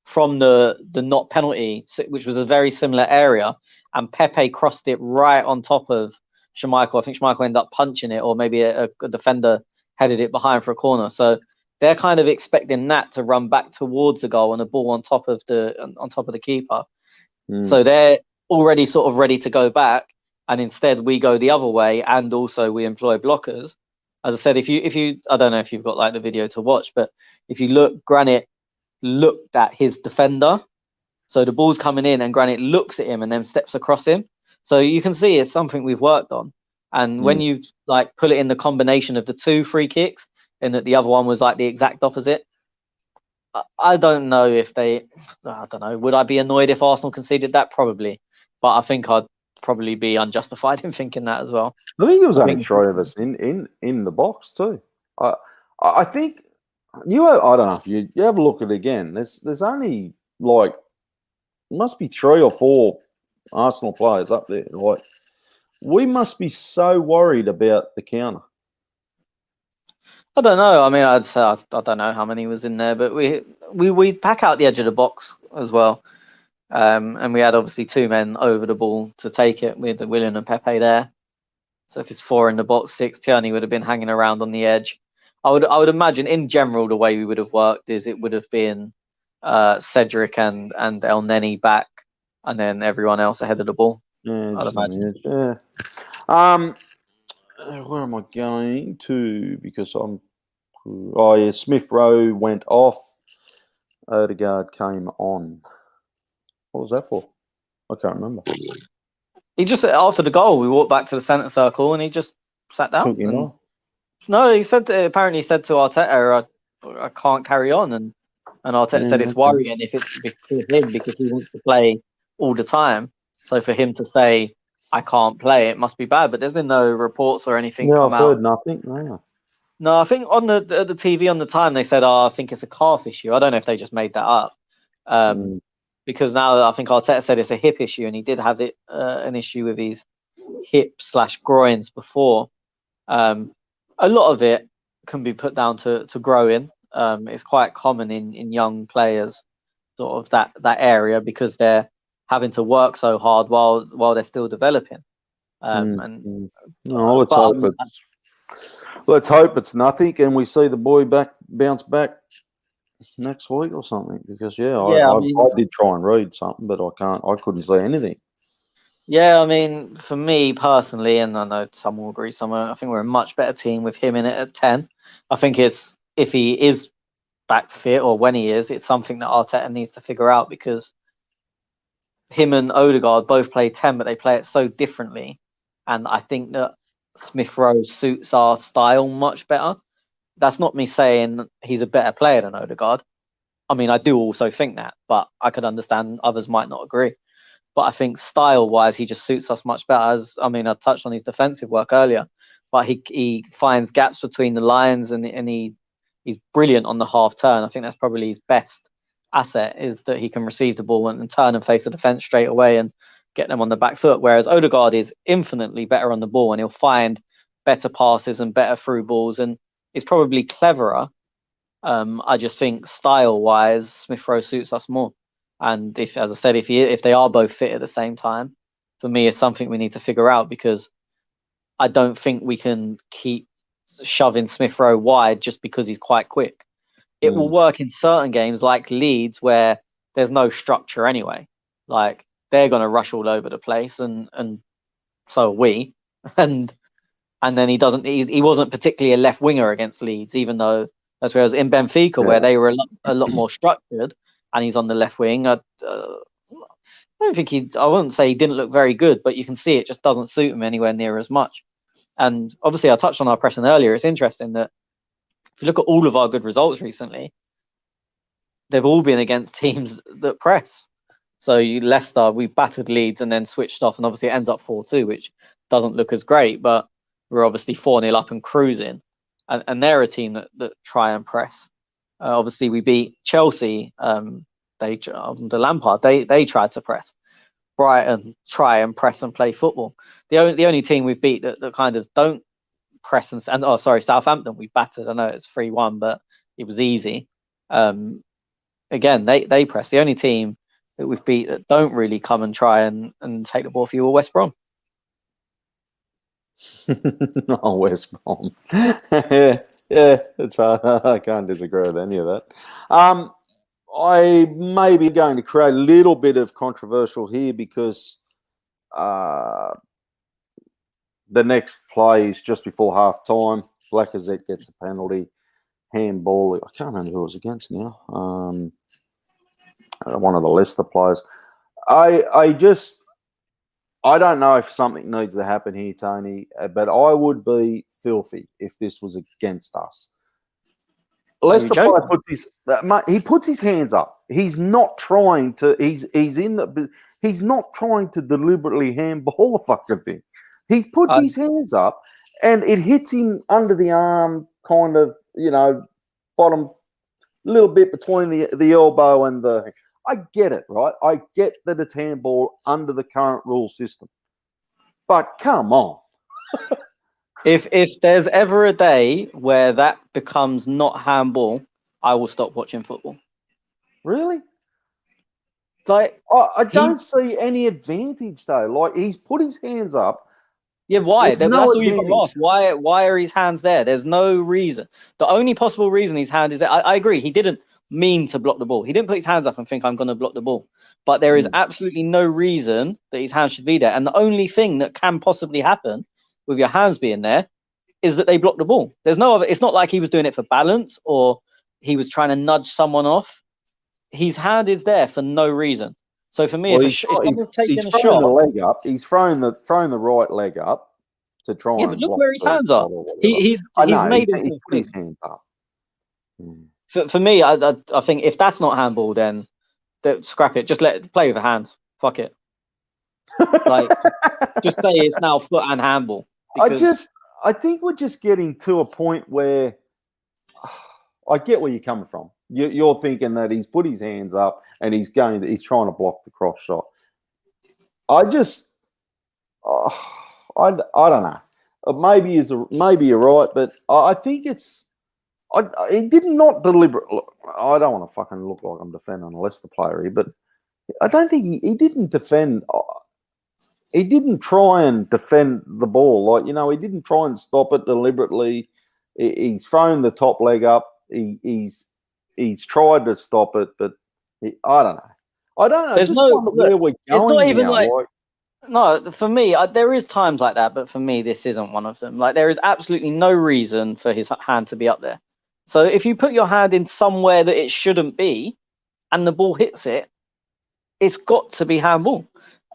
S4: from the not penalty, which was a very similar area, and Pepe crossed it right on top of Schmeichel. I think Schmeichel ended up punching it, or maybe a defender headed it behind for a corner. So they're kind of expecting that to run back towards the goal and a ball on top of the keeper. So they're already sort of ready to go back. And instead we go the other way, and also we employ blockers. As I said, if you I don't know if you've got like the video to watch, but if you look, Granit looked at his defender. So the ball's coming in and Granit looks at him and then steps across him. So you can see it's something we've worked on. And when you like put it in the combination of the 2 free kicks, and that the other one was like the exact opposite, I don't know if I don't know. Would I be annoyed if Arsenal conceded that? Probably, but I think I'd probably be unjustified in thinking that as well.
S3: I think there was only 3 of us in the box too. I think I don't know if you have a look at it again. There's only like must be 3 or 4 Arsenal players up there. Like we must be so worried about the counter.
S4: I don't know. I mean, I'd say I don't know how many was in there, but we pack out the edge of the box as well, and we had obviously 2 men over the ball to take it with Willian and Pepe there. So if it's 4 in the box, 6, Tierney would have been hanging around on the edge. I would imagine in general the way we would have worked is it would have been Cedric and El Neni back, and then everyone else ahead of the ball.
S3: Yeah,
S4: I'd imagine.
S3: Yeah. Where am I going to? Because Smith Rowe went off. Odegaard came on. What was that for? I can't remember.
S4: He just after the goal, we walked back to the centre circle and he just sat down.
S3: Took him off.
S4: No, he said apparently he said to Arteta, I can't carry on, and Arteta said it's worrying if it's for him because he wants to play all the time. So for him to say I can't play, it must be bad. But there's been no reports or anything come
S3: I've
S4: out.
S3: heard nothing.
S4: No, I think on the TV on the time they said, I think it's a calf issue. I don't know if they just made that up. Because now I think Arteta said it's a hip issue, and he did have an issue with his hip/groins before. A lot of it can be put down to growing. It's quite common in young players, sort of that area, because they're having to work so hard while they're still developing.
S3: Let's hope it's nothing, and we see the boy bounce back next week or something. Because I did try and read something, but I couldn't see anything.
S4: Yeah, I mean, for me personally, and I know some will agree, I think we're a much better team with him in it at 10. I think it's if he is back fit or when he is, it's something that Arteta needs to figure out, because him and Odegaard both play 10, but they play it so differently. And I think that Smith Rowe suits our style much better. That's not me saying he's a better player than Odegaard. I mean, I do also think that, but I could understand others might not agree. But I think style-wise, he just suits us much better. I touched on his defensive work earlier, but he finds gaps between the lines, and he's brilliant on the half turn. I think that's probably his best asset, is that he can receive the ball and turn and face the defence straight away and get them on the back foot. Whereas Odegaard is infinitely better on the ball, and he'll find better passes and better through balls, and is probably cleverer. I just think style-wise, Smith Rowe suits us more. And if they are both fit at the same time, for me, it's something we need to figure out, because I don't think we can keep shoving Smith Rowe wide just because he's quite quick. It will work in certain games like Leeds, where there's no structure anyway. Like, they're going to rush all over the place, and so are we. And then he wasn't particularly a left winger against Leeds, even though that's where it was in Benfica, where they were a lot more structured. And he's on the left wing. I don't think I wouldn't say he didn't look very good, but you can see it just doesn't suit him anywhere near as much. And obviously, I touched on our pressing earlier. It's interesting that if you look at all of our good results recently, they've all been against teams that press. So Leicester, we battered Leeds and then switched off, and obviously it ends up 4-2, which doesn't look as great, but we're obviously 4-0 up and cruising. And they're a team that try and press. Obviously, we beat Chelsea. They under Lampard. They tried to press. Brighton try and press and play football. The only team we've beat that kind of don't press and Southampton we battered. I know it's 3-1, but it was easy. Again, they press. The only team that we've beat that don't really come and try and take the ball for you are West Brom.
S3: Oh, West Brom. Yeah, it's I can't disagree with any of that. I may be going to create a little bit of controversial here, because the next play is just before half time. Lacazette gets a penalty, handball. I can't remember who it was against now. One of the Leicester players. I I don't know if something needs to happen here, Tony, but I would be filthy if this was against us. Leicester player puts his hands up. He's not trying to. He's not trying to deliberately handball the fucking thing. He puts his hands up, and it hits him under the arm, kind of, bottom, little bit between the elbow and the. I get it, right? I get that it's handball under the current rule system, but come on.
S4: If there's ever a day where that becomes not handball, I will stop watching football.
S3: Really?
S4: Like,
S3: I don't see any advantage though. Like, he's put his hands up.
S4: Yeah, why?
S3: There's
S4: That's
S3: no
S4: all you've got to ask. Why are his hands there? There's no reason. The only possible reason his hand is there, I agree, he didn't mean to block the ball. He didn't put his hands up and think, I'm going to block the ball. But there is absolutely no reason that his hands should be there. And the only thing that can possibly happen with your hands being there is that they block the ball. There's no other. It's not like he was doing it for balance or he was trying to nudge someone off. His hand is there for no reason. So for me, if someone's taking a shot,
S3: the leg up. He's thrown the right leg up to try.
S4: Yeah, but look where his hands are. He's made his
S3: hands up.
S4: For me, I think if that's not handball, then scrap it. Just play with the hands. Fuck it. Like, just say it's now foot and handball.
S3: I think we're just getting to a point where I get where you're coming from. You're thinking that he's put his hands up and he's trying to block the cross shot. I don't know. Maybe you're right, but I think it's. He did not deliberately. I don't want to fucking look like I'm defending a Leicester player here, but I don't think he didn't defend. He didn't try and defend the ball. Like, he didn't try and stop it deliberately. He's thrown the top leg up. He's tried to stop it, but I don't know.
S4: There's
S3: where we're going.
S4: It's not even
S3: now,
S4: no, for me, there is times like that, but for me, this isn't one of them. Like, there is absolutely no reason for his hand to be up there. So if you put your hand in somewhere that it shouldn't be, and the ball hits it, it's got to be handball.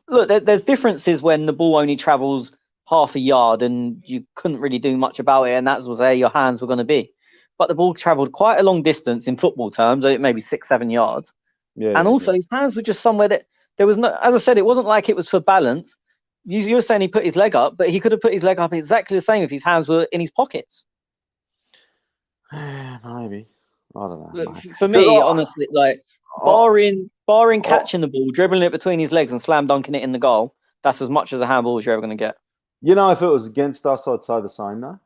S4: Look, there's differences when the ball only travels half a yard and you couldn't really do much about it, and that was where your hands were going to be. But the ball travelled quite a long distance in football terms, maybe 6-7 yards. His hands were just somewhere that there was no. As I said, it wasn't like it was for balance. You were saying he put his leg up, but he could have put his leg up exactly the same if his hands were in his pockets.
S3: Maybe. I don't know.
S4: For me, honestly, like barring catching the ball, dribbling it between his legs and slam dunking it in the goal, that's as much as a handball as you're ever going to get.
S3: If it was against us, I'd say the same though.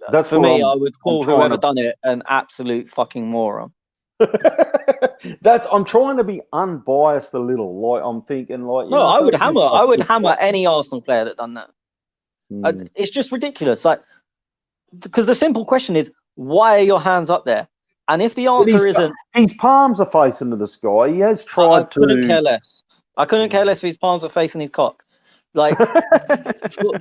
S4: That's for me. I would call whoever done it an absolute fucking moron.
S3: I'm trying to be unbiased a little. Like, I'm thinking, like,
S4: I would hammer any Arsenal player that done that. It's just ridiculous. Like, because the simple question is, why are your hands up there? And if the answer isn't,
S3: his palms are facing to the sky. He has tried to.
S4: I couldn't care less. I couldn't care less if his palms are facing his cock. Like,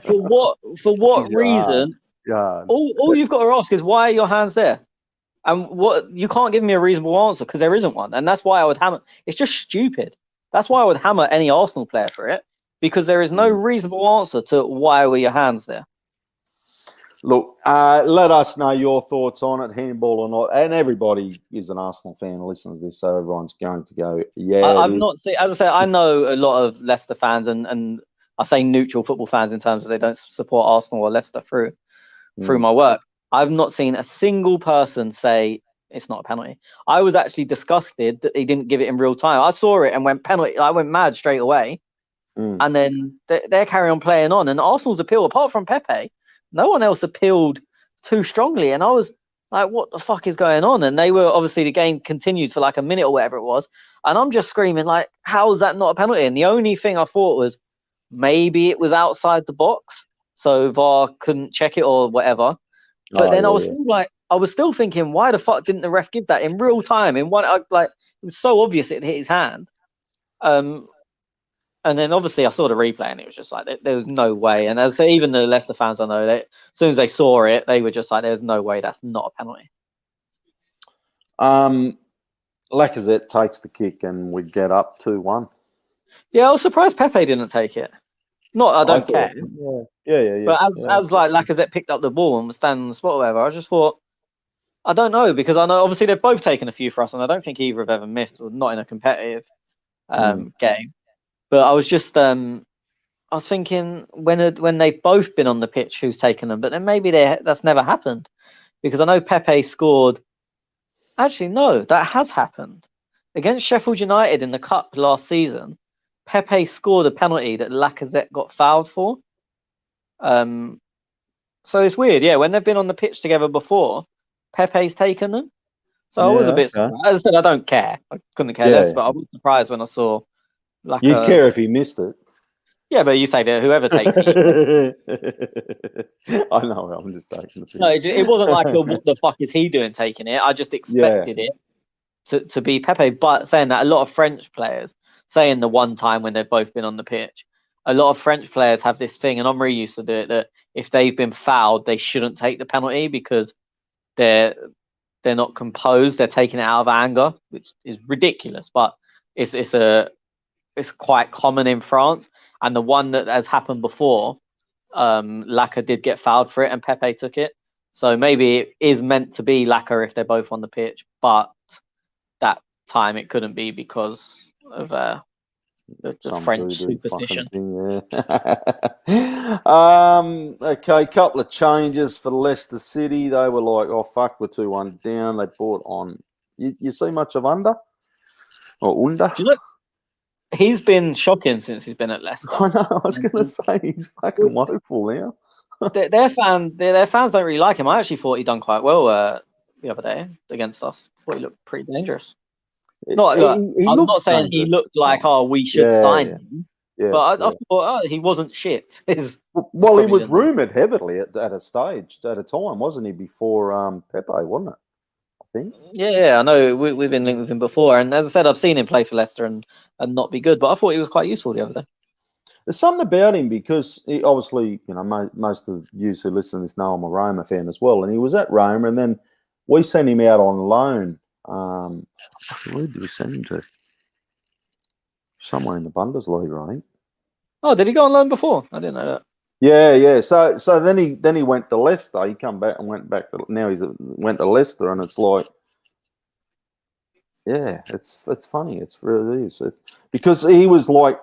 S4: for what reason? All you've got to ask is, why are your hands there? And you can't give me a reasonable answer because there isn't one. And that's why I would hammer. It's just stupid. That's why I would hammer any Arsenal player for it, because there is no reasonable answer to why were your hands there.
S3: Look, let us know your thoughts on it, handball or not. And everybody is an Arsenal fan listening to this, so everyone's going to go, yeah.
S4: I've not seen, as I said, I know a lot of Leicester fans and I say neutral football fans in terms of they don't support Arsenal or Leicester through my work. I've not seen a single person say it's not a penalty. I was actually disgusted that he didn't give it in real time. I saw it and went penalty. I went mad straight away. And then they're carrying on playing on. And Arsenal's appeal, apart from Pepe, no one else appealed too strongly. And I was like, what the fuck is going on? And they were, obviously, the game continued for like a minute or whatever it was. And I'm just screaming, like, how is that not a penalty? And the only thing I thought was maybe it was outside the box, so VAR couldn't check it or whatever. But then I was still thinking, why the fuck didn't the ref give that in real time? It was so obvious it hit his hand. And then obviously I saw the replay and it was just like, there was no way. And as I say, even the Leicester fans, I know, that as soon as they saw it, they were just like, there's no way, that's not a penalty.
S3: Lacazette takes the kick and we get up 2-1.
S4: Yeah, I was surprised Pepe didn't take it. Not I don't
S3: thought,
S4: care.
S3: yeah.
S4: But as like Lacazette picked up the ball and was standing on the spot or whatever, I just thought, I don't know, because I know obviously they've both taken a few for us, and I don't think either have ever missed, or not in a competitive game. But I was just I was thinking when they've both been on the pitch, who's taken them? But then maybe that's never happened, because I know Pepe scored. Actually, no, that has happened against Sheffield United in the cup last season. Pepe scored a penalty that Lacazette got fouled for. So it's weird, yeah. When they've been on the pitch together before, Pepe's taken them. So I was a bit surprised. As I said, I don't care. I couldn't care less, but I was surprised when I saw
S3: You'd care if he missed it.
S4: Yeah, but you say that whoever takes it.
S3: I know, I'm just taking the piss.
S4: No, it wasn't like what the fuck is he doing taking it? I just expected it to be Pepe. But saying that, a lot of French players, saying the one time when they've both been on the pitch, a lot of French players have this thing, and Omri used to do it, that if they've been fouled, they shouldn't take the penalty because they're not composed. They're taking it out of anger, which is ridiculous. But it's quite common in France. And the one that has happened before, Laka did get fouled for it, and Pepe took it. So maybe it is meant to be Laka if they're both on the pitch, but that time it couldn't be because of the French superstition.
S3: Thing, okay, couple of changes for Leicester City. They were like, oh fuck, we're 2-1 down. They brought on. You see much of Under or Under?
S4: Do you know, he's been shocking since he's been at Leicester.
S3: I know. I was going to say he's fucking woeful now.
S4: their fans don't really like him. I actually thought he done quite well the other day against us. I thought he looked pretty dangerous. I'm not saying he looked like, we should sign him. Yeah, but I thought he wasn't shit.
S3: Well, he was rumoured heavily at a stage, at a time, wasn't he, before Pepe, wasn't it? I think.
S4: Yeah, I know. We've been linked with him before. And as I said, I've seen him play for Leicester and not be good. But I thought he was quite useful the other day.
S3: There's something about him because he, obviously, most of you who listen to this know I'm a Roma fan as well. And he was at Roma, and then we sent him out on loan. Where did we send him to? Somewhere in the Bundesliga, I think. Oh,
S4: did he go on loan before? I didn't know that.
S3: Yeah. So then he went to Leicester. He come back and went back to went to Leicester, and it's like, yeah, it's funny. It's really is because he was like,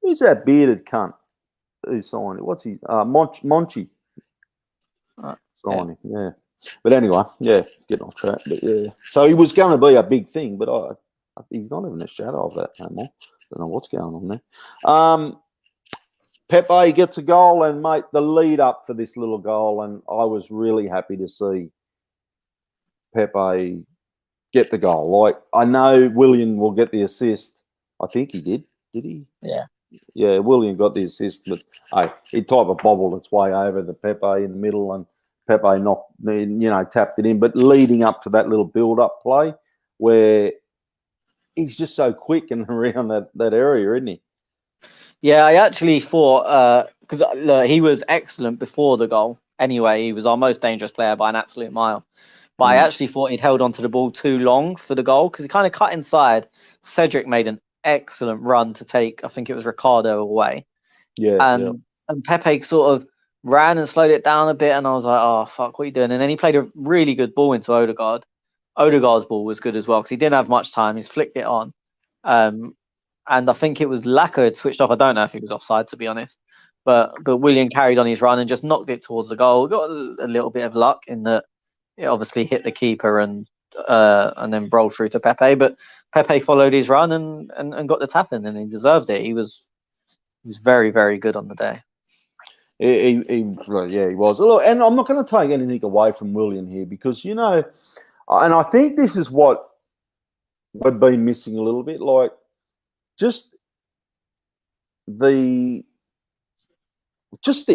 S3: who's that bearded cunt who signed it? What's he? Monchi signing, yeah. But anyway, getting off track. But yeah, so he was going to be a big thing, but he's not even a shadow of that no more. Don't know what's going on there. Pepe gets a goal, and mate, the lead up for this little goal, and I was really happy to see Pepe get the goal. Like, I know Willian will get the assist. I think he did. Did he?
S4: Yeah.
S3: Yeah, Willian got the assist, but he type of bobbled its way over the Pepe in the middle, and Pepe tapped it in. But leading up to that little build-up play, where he's just so quick and around that area, isn't he?
S4: Yeah, I actually thought because he was excellent before the goal. Anyway, he was our most dangerous player by an absolute mile. But I actually thought he'd held onto the ball too long for the goal because he kind of cut inside. Cedric made an excellent run to take, I think it was Ricardo, away.
S3: Yeah.
S4: And Pepe sort of ran and slowed it down a bit, and I was like, oh, fuck, what are you doing? And then he played a really good ball into Odegaard. Odegaard's ball was good as well because he didn't have much time. He's flicked it on. And I think it was Laka had switched off. I don't know if he was offside, to be honest. But Willian carried on his run and just knocked it towards the goal. Got a little bit of luck in that it obviously hit the keeper and then rolled through to Pepe. But Pepe followed his run and got the tap in, and he deserved it. He was very, very good on the day.
S3: He was. Look, and I'm not going to take anything away from Willian here because, and I think this is what we've been missing a little bit, like just the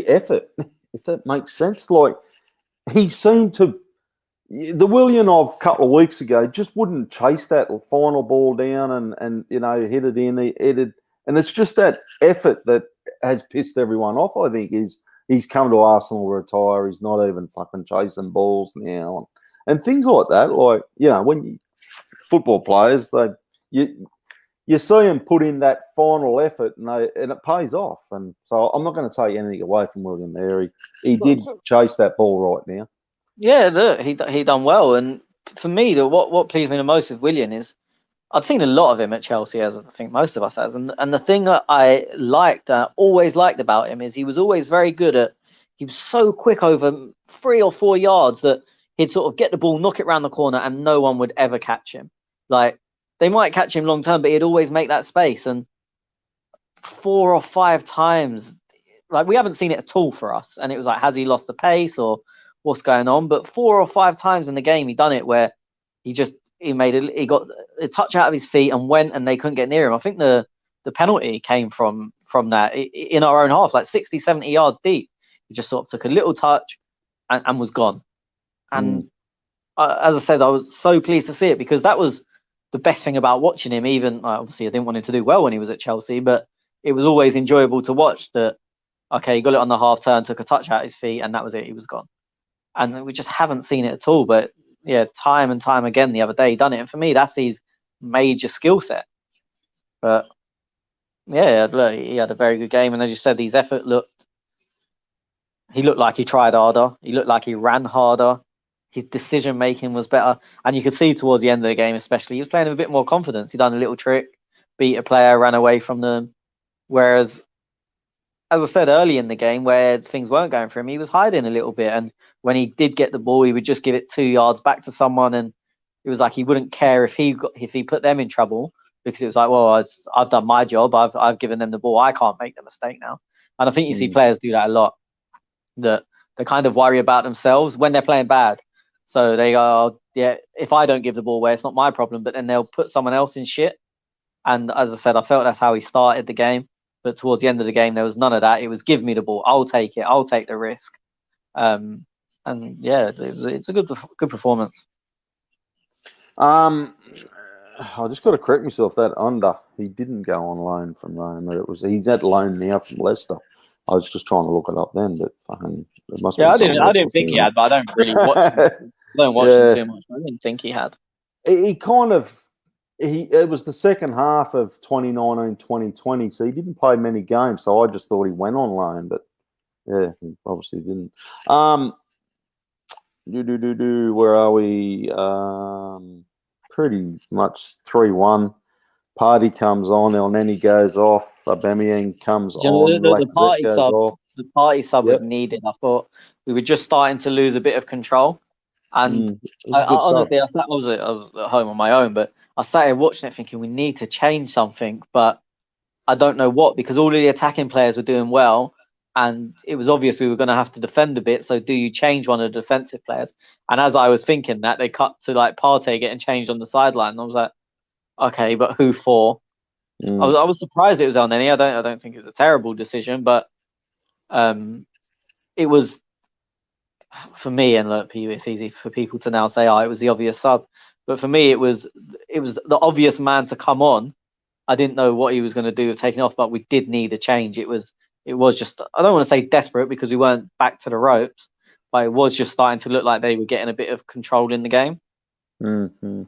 S3: effort, if that makes sense. Like, he seemed to, the Willian of a couple of weeks ago just wouldn't chase that final ball down and hit it in. And it's just that effort that has pissed everyone off. I think he's come to Arsenal retire. He's not even fucking chasing balls now and things like that. Like, when football players, you see him put in that final effort, and it pays off. And so I'm not going to take anything away from William there. He did chase that ball right now.
S4: Yeah, look, he done well. And for me, what pleased me the most with William is I'd seen a lot of him at Chelsea, as I think most of us has. And the thing that I always liked about him is he was always very good at. He was so quick over 3 or 4 yards that he'd sort of get the ball, knock it round the corner, and no one would ever catch him. Like, they might catch him long term, but he'd always make that space. And 4 or 5 times, like, we haven't seen it at all for us. And it was like, has he lost the pace or what's going on? But 4 or 5 times in the game, he done it where he got a touch out of his feet and went, and they couldn't get near him. I think the penalty came from that in our own half, like 60, 70 yards deep. He just sort of took a little touch and was gone. And as I said, I was so pleased to see it because that was the best thing about watching him. Even obviously, I didn't want him to do well when he was at Chelsea, but it was always enjoyable to watch that. Okay, he got it on the half turn, took a touch out his feet, and that was it. He was gone. And we just haven't seen it at all. But yeah, time and time again the other day, he done it. And for me, that's his major skill set. But yeah, look, he had a very good game. And as you said, his effort he looked like he tried harder. He looked like he ran harder. His decision making was better. And you could see towards the end of the game, especially, he was playing with a bit more confidence. He done a little trick, beat a player, ran away from them. Whereas, as I said early in the game, where things weren't going for him, he was hiding a little bit. And when he did get the ball, he would just give it 2 yards back to someone. And it was like he wouldn't care if he put them in trouble, because it was like, well, I've done my job. I've given them the ball. I can't make the mistake now. And I think you see players do that a lot. That they kind of worry about themselves when they're playing bad. So they go, oh, yeah, if I don't give the ball away, it's not my problem. But then they'll put someone else in shit. And as I said, I felt that's how he started the game. But towards the end of the game, there was none of that. It was, give me the ball. I'll take it. I'll take the risk. And yeah, it's a good performance.
S3: I just got to correct myself. That under, he didn't go on loan from Roma. He's at loan now from Leicester. I was just trying to look it up then, but it must.
S4: Yeah, I didn't think he had, but I don't really watch him. I don't watch him too much. I didn't think he had.
S3: It was the second half of 2019-2020, so he didn't play many games. So I just thought he went on loan, but yeah, he obviously didn't. Where are we? Pretty much 3-1. Party comes on, El Neni goes off, Aubameyang comes on,
S4: the party sub was needed. I thought we were just starting to lose a bit of control, and honestly, I was at home on my own, but I sat here watching it thinking we need to change something, but I don't know what, because all of the attacking players were doing well, and it was obvious we were going to have to defend a bit. So do you change one of the defensive players? And as I was thinking that, they cut to like Partey getting changed on the sideline, and I was like, okay, but who for? I was surprised it was El Neni. I don't think it was a terrible decision, but it was for me. And look, it's easy for people to now say, "Oh, it was the obvious sub," but for me, it was the obvious man to come on. I didn't know what he was going to do with taking off, but we did need a change. It was just, I don't want to say desperate because we weren't back to the ropes, but it was just starting to look like they were getting a bit of control in the game.
S3: Mm-hmm.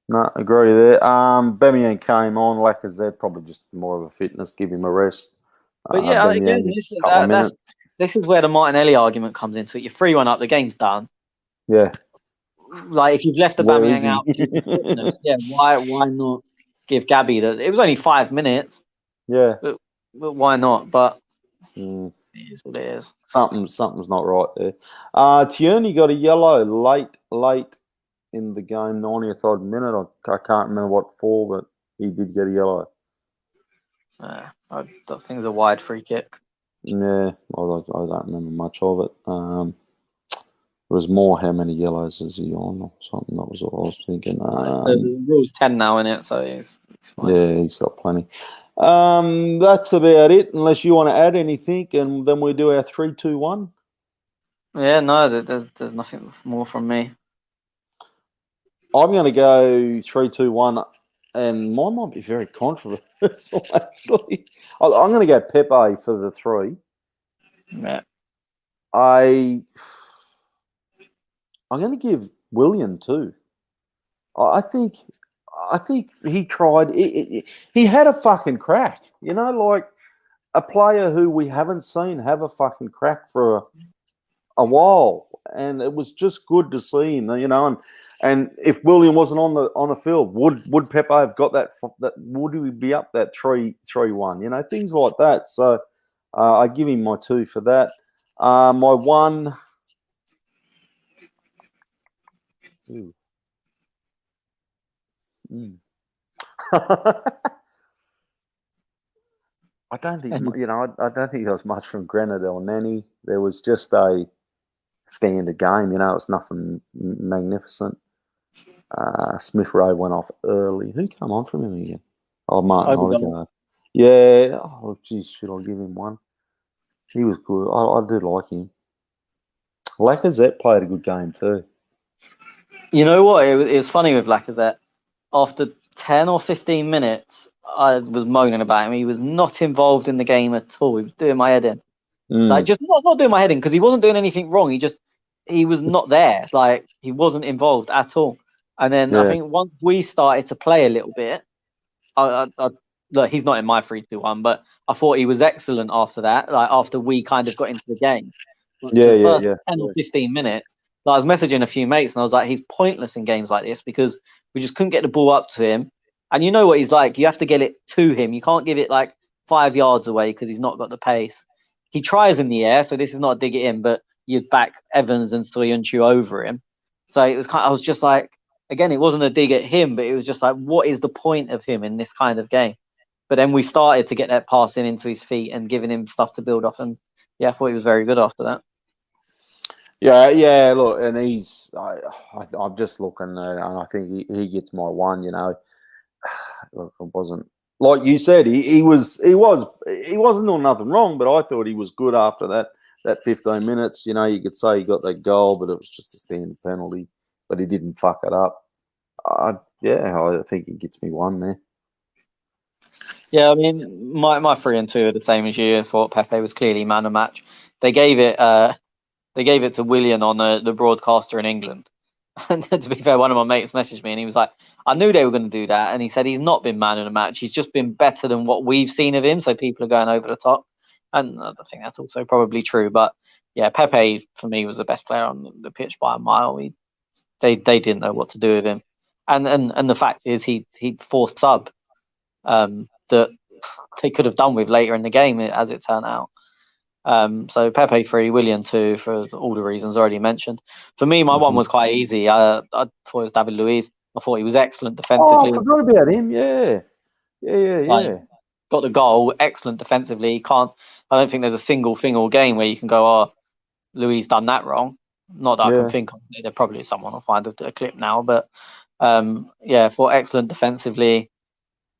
S3: No, agree there. Aubameyang came on, Lacazette, probably just more of a fitness, give him a rest.
S4: But yeah, again, this is where the Martinelli argument comes into it. You're 3-1 up, the game's done.
S3: Yeah.
S4: Like, if you've left Aubameyang out for fitness, yeah, why not give Gabby that? It was only 5 minutes.
S3: Yeah.
S4: But why not? But it is what it is.
S3: Something's not right there. Tierney got a yellow late in the game, 90th odd minute. I can't remember what for, but he did get a yellow.
S4: I think it's a wide free kick.
S3: Yeah, I don't remember much of it. It was more how many yellows is he on or something. That was what I was thinking.
S4: The rule's 10 now, in it, so it's fine.
S3: Yeah, he's got plenty. That's about it, unless you want to add anything, and then we do our 3-2-1.
S4: Yeah, no, there's nothing more from me.
S3: I'm going to go 3-2-1, and mine might be very controversial, actually. I'm going to go Pepe for the 3.
S4: Yeah.
S3: I'm going to give William 2. I think I think he tried. He had a fucking crack, like a player who we haven't seen have a fucking crack for a while, and it was just good to see him, And if William wasn't on the field, would Pepe have got that? Would he be up that 3-1? Things like that. So I give him my 2 for that. My 1. Ooh. I don't think I don't think there was much from Granit or Nanny. There was just a standard game. It was nothing magnificent. Smith Rowe went off early. Who come on from him again? Oh, Martin Odegaard. Yeah. Oh, geez, should I give him 1? He was good. I do like him. Lacazette played a good game too.
S4: You know what? It was funny with Lacazette. After 10 or 15 minutes, I was moaning about him. He was not involved in the game at all. He was doing my head in. Like, just not doing my head in, because he wasn't doing anything wrong. He was not there. Like, he wasn't involved at all. And then I think once we started to play a little bit, look, he's not in my 3-2-1, but I thought he was excellent after that. Like, after we kind of got into the game, the first 10 or 15 minutes, I was messaging a few mates and I was like, he's pointless in games like this because we just couldn't get the ball up to him. And you know what he's like. You have to get it to him. You can't give it like 5 yards away because he's not got the pace. He tries in the air, so this is not a dig it in, but you'd back Evans and Soyuncu over him. So it was I was just like, again, it wasn't a dig at him, but it was just like, what is the point of him in this kind of game? But then we started to get that passing into his feet and giving him stuff to build off. And I thought he was very good after that.
S3: Yeah. Look, and I'm just looking, and I think he gets my 1. Look, it wasn't like you said. He wasn't doing nothing wrong, but I thought he was good after that 15 minutes. You could say he got that goal, but it was just a standard penalty. But he didn't fuck it up. I think he gets me 1 there.
S4: Yeah, I mean, my 3 and 2 are the same as you. I thought Pepe was clearly man of match. They gave it to Willian on the broadcaster in England. And to be fair, one of my mates messaged me and he was like, I knew they were going to do that. And he said he's not been man of the match. He's just been better than what we've seen of him. So people are going over the top. And I think that's also probably true. But yeah, Pepe, for me, was the best player on the pitch by a mile. They didn't know what to do with him. And the fact is he forced sub that they could have done with later in the game, as it turned out. So Pepe 3, Willian 2 for all the reasons already mentioned. For me, my 1 was quite easy. I thought it was David Luiz. I thought he was excellent defensively.
S3: Oh, I forgot about him. Yeah.
S4: Got the goal, excellent defensively. I don't think there's a single thing all game where you can go, oh, Luiz done that wrong. Not that I can think of. There probably is someone. I'll find a clip now. But for excellent defensively.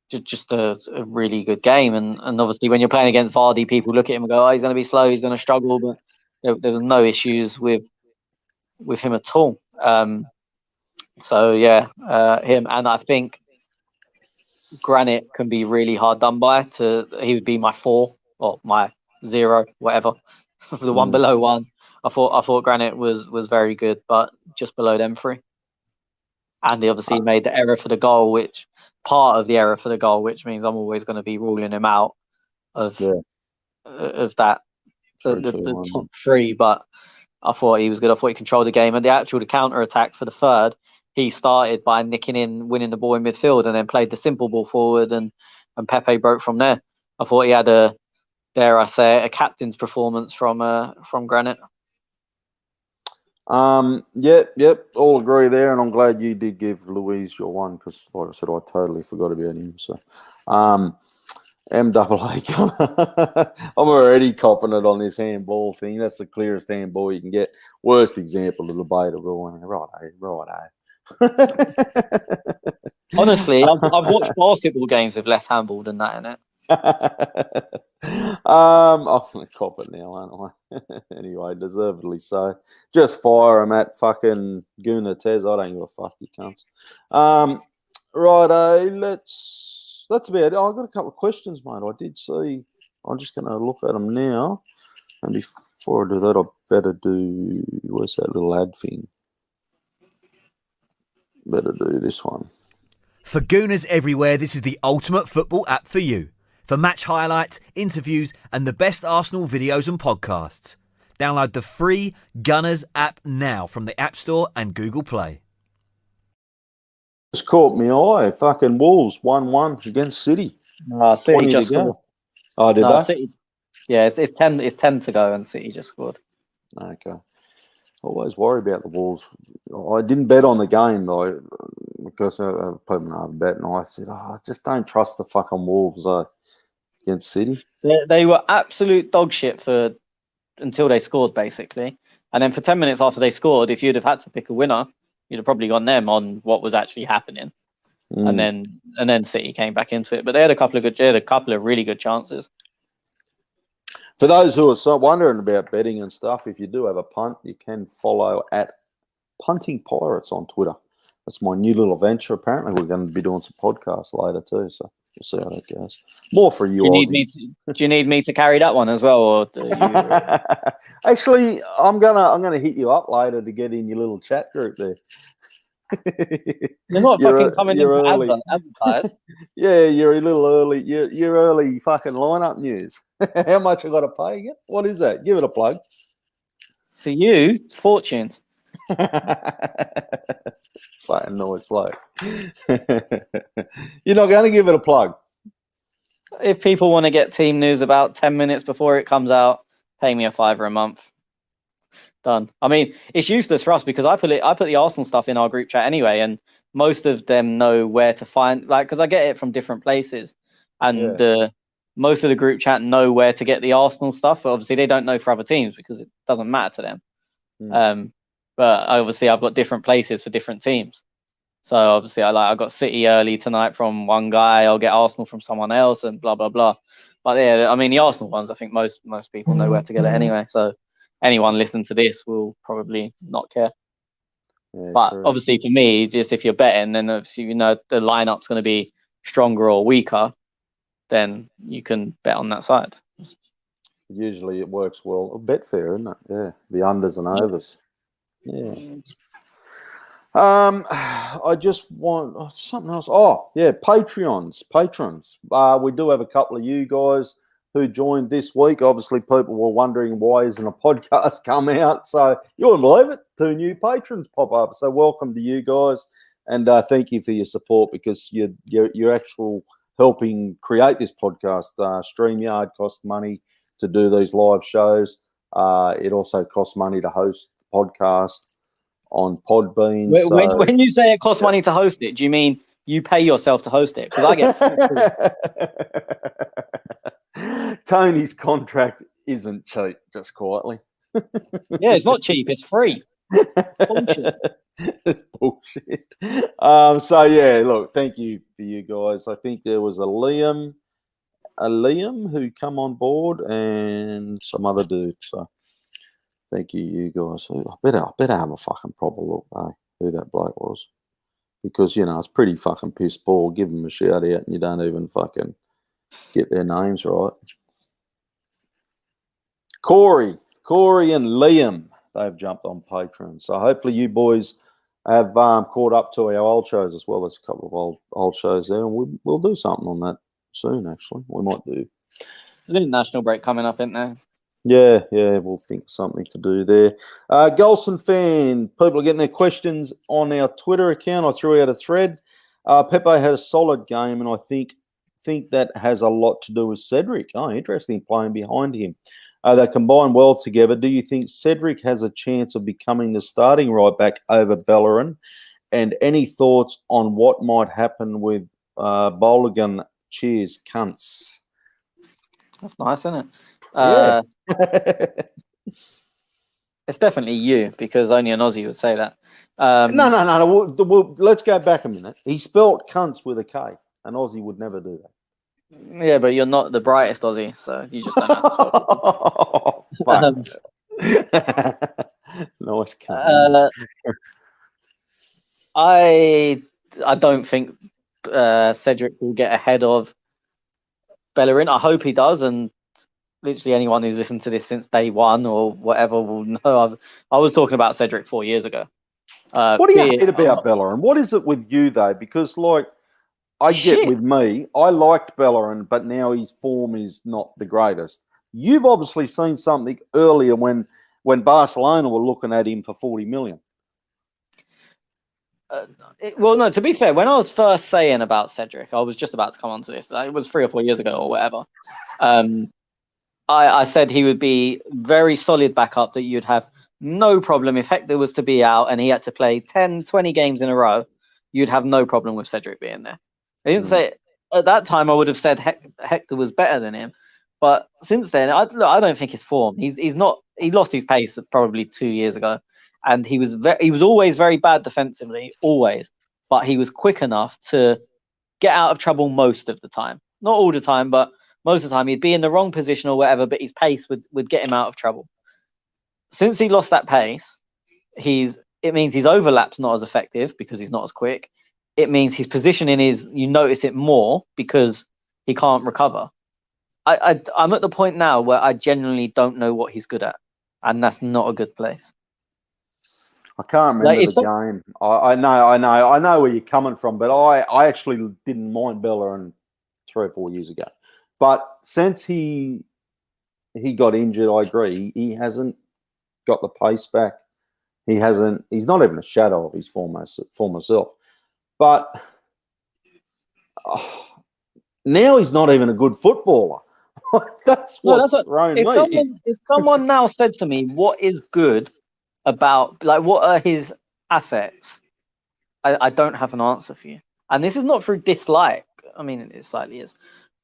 S4: Just a really good game, and obviously when you're playing against Vardy, people look at him and go, "Oh, he's going to be slow, he's going to struggle," but there was no issues with him at all. Him, and I think Granit can be really hard done by. He would be my 4 or my 0, whatever, the one below 1. I thought Granit was very good, but just below them 3. And he obviously made the error for the goal, which means I'm always going to be ruling him out of that the top 3. But I thought he was good. I thought he controlled the game, and the counter attack for the 3rd, he started by nicking in, winning the ball in midfield, and then played the simple ball forward, and Pepe broke from there. I thought he had a captain's performance from Granit.
S3: Yep, all agree there, and I'm glad you did give Luiz your 1 because, like I said, I totally forgot about him. So, MAA, I'm already copping it on this handball thing. That's the clearest handball you can get. Worst example of the debatable. Right.
S4: Honestly, I've watched basketball games with less handball than that in it.
S3: I'm gonna cop it now, aren't I? Anyway, deservedly so. Just fire him at fucking Gunatez. I don't give a fuck, you cunts. Righto, that's about it. I've got a couple of questions, mate. I did see. I'm just gonna look at them now, and before I do that, I better do. Where's that little ad thing? Better do this one.
S5: For Gooners everywhere, this is the ultimate football app for you. For match highlights, interviews, and the best Arsenal videos and podcasts. Download the free Gunners app now from the App Store and Google Play.
S3: Just caught me eye. Fucking Wolves 1-1 against City.
S4: City
S3: 20
S4: just
S3: to go.
S4: scored.
S3: Oh, did
S4: No,
S3: they?
S4: City. Yeah, it's 10. It's 10 to go, and City just scored.
S3: Okay. Always worry about the Wolves. I didn't bet on the game though, because I put another bet, and I said, I just don't trust the fucking Wolves against City.
S4: They were absolute dog shit until they scored, basically. And then for 10 minutes after they scored, if you'd have had to pick a winner, you'd have probably gone them on what was actually happening. And then City came back into it. But they had a couple of really good chances.
S3: For those who are so wondering about betting and stuff, if you do have a punt, you can follow at Punting Pirates on Twitter. That's my new little venture. Apparently, we're going to be doing some podcasts later too, so we'll see how that goes. More for you,
S4: Do you need me to carry that one as well, or do you?
S3: Actually, I'm gonna hit you up later to get in your little chat group there.
S4: You're not fucking coming in to advertise.
S3: Yeah, you're a little early. You're early fucking lineup news. How much I got to pay again? What is that? Give it a plug.
S4: For you, fortunes.
S3: Fucking noise bloke. You're not going to give it a plug.
S4: If people want to get team news about 10 minutes before it comes out, pay me $5 a month. Done. I mean, it's useless for us because I put the Arsenal stuff in our group chat anyway, and most of them know where to find, because I get it from different places, and most of the group chat know where to get the Arsenal stuff, but obviously they don't know for other teams because it doesn't matter to them. But obviously I've got different places for different teams. So obviously I got City early tonight from one guy, I'll get Arsenal from someone else, and blah blah blah. But yeah, I mean the Arsenal ones, I think most people know where to get it anyway. So anyone listening to this will probably not care. Yeah, but true. Obviously for me, just if you're betting, then obviously you know the lineup's going to be stronger or weaker, then you can bet on that side.
S3: Usually it works well. Betfair, isn't it? Yeah, the unders and overs. Yeah. I just want something else. Oh, yeah, patrons. We do have a couple of you guys who joined this week. Obviously, people were wondering why isn't a podcast come out. So you wouldn't believe it, 2 new patrons pop up. So welcome to you guys, and thank you for your support because you're actual helping create this podcast. StreamYard costs money to do these live shows. It also costs money to host the podcast on Podbean.
S4: When you say it costs money to host it, do you mean you pay yourself to host it? Because I get
S3: Tony's contract isn't cheap, just quietly.
S4: Yeah, it's not cheap, it's free. Bullshit.
S3: Bullshit. So yeah, look, thank you for you guys. I think there was a Liam who come on board and some other dude. So thank you guys. I better have a fucking proper look, who that bloke was. Because, it's pretty fucking piss poor. Give them a shout out and you don't even fucking get their names right. Corey and Liam, they've jumped on Patreon. So hopefully you boys have caught up to our old shows as well. There's a couple of old shows there, and we'll do something on that soon, actually. We might do.
S4: There's an international break coming up, isn't there?
S3: Yeah, we'll think of something to do there. Golson fan, people are getting their questions on our Twitter account. I threw out a thread. Pepe had a solid game, and I think that has a lot to do with Cedric. Oh, interesting, playing behind him. They combine well together. Do you think Cedric has a chance of becoming the starting right back over Bellerin? And any thoughts on what might happen with Balogun? Cheers, cunts.
S4: That's nice, isn't it?
S3: Yeah.
S4: It's definitely you, because only an Aussie would say that.
S3: No. Let's go back a minute. He spelt cunts with a K. An Aussie would never do that.
S4: Yeah, but you're not the brightest Aussie, so you just don't know how to spell.
S3: Nice cut.
S4: I don't think Cedric will get ahead of Bellerin. I hope he does, and literally anyone who's listened to this since day one or whatever will know. I was talking about Cedric 4 years ago.
S3: What do you hate about Bellerin? What is it with you though? Because I get
S4: Shit.
S3: with me. I liked Bellerin, but now his form is not the greatest. You've obviously seen something earlier when Barcelona were looking at him for 40 million.
S4: Well, no, to be fair, when I was first saying about Cedric, I was just about to come onto this. It was 3 or 4 years ago or whatever. I said he would be very solid backup, that you'd have no problem if Hector was to be out and he had to play 10, 20 games in a row. You'd have no problem with Cedric being there. I didn't say at that time I would have said Hector was better than him, but since then I don't think his form. He's not. He lost his pace probably 2 years ago, and he was always very bad defensively, always. But he was quick enough to get out of trouble most of the time. Not all the time, but most of the time he'd be in the wrong position or whatever. But his pace would get him out of trouble. Since he lost that pace, it means his overlap's not as effective because he's not as quick. It means his positioning is, you notice it more because he can't recover. I'm at the point now where I genuinely don't know what he's good at, and that's not a good place.
S3: I can't remember the game. I know where you're coming from, but I actually didn't mind Bellerin 3 or 4 years ago. But since he got injured, I agree, he hasn't got the pace back. He's not even a shadow of his former self. But now he's not even a good footballer. That's what's thrown me.
S4: If someone now said to me, what is good about, like, what are his assets? I don't have an answer for you. And this is not through dislike. I mean, it slightly is.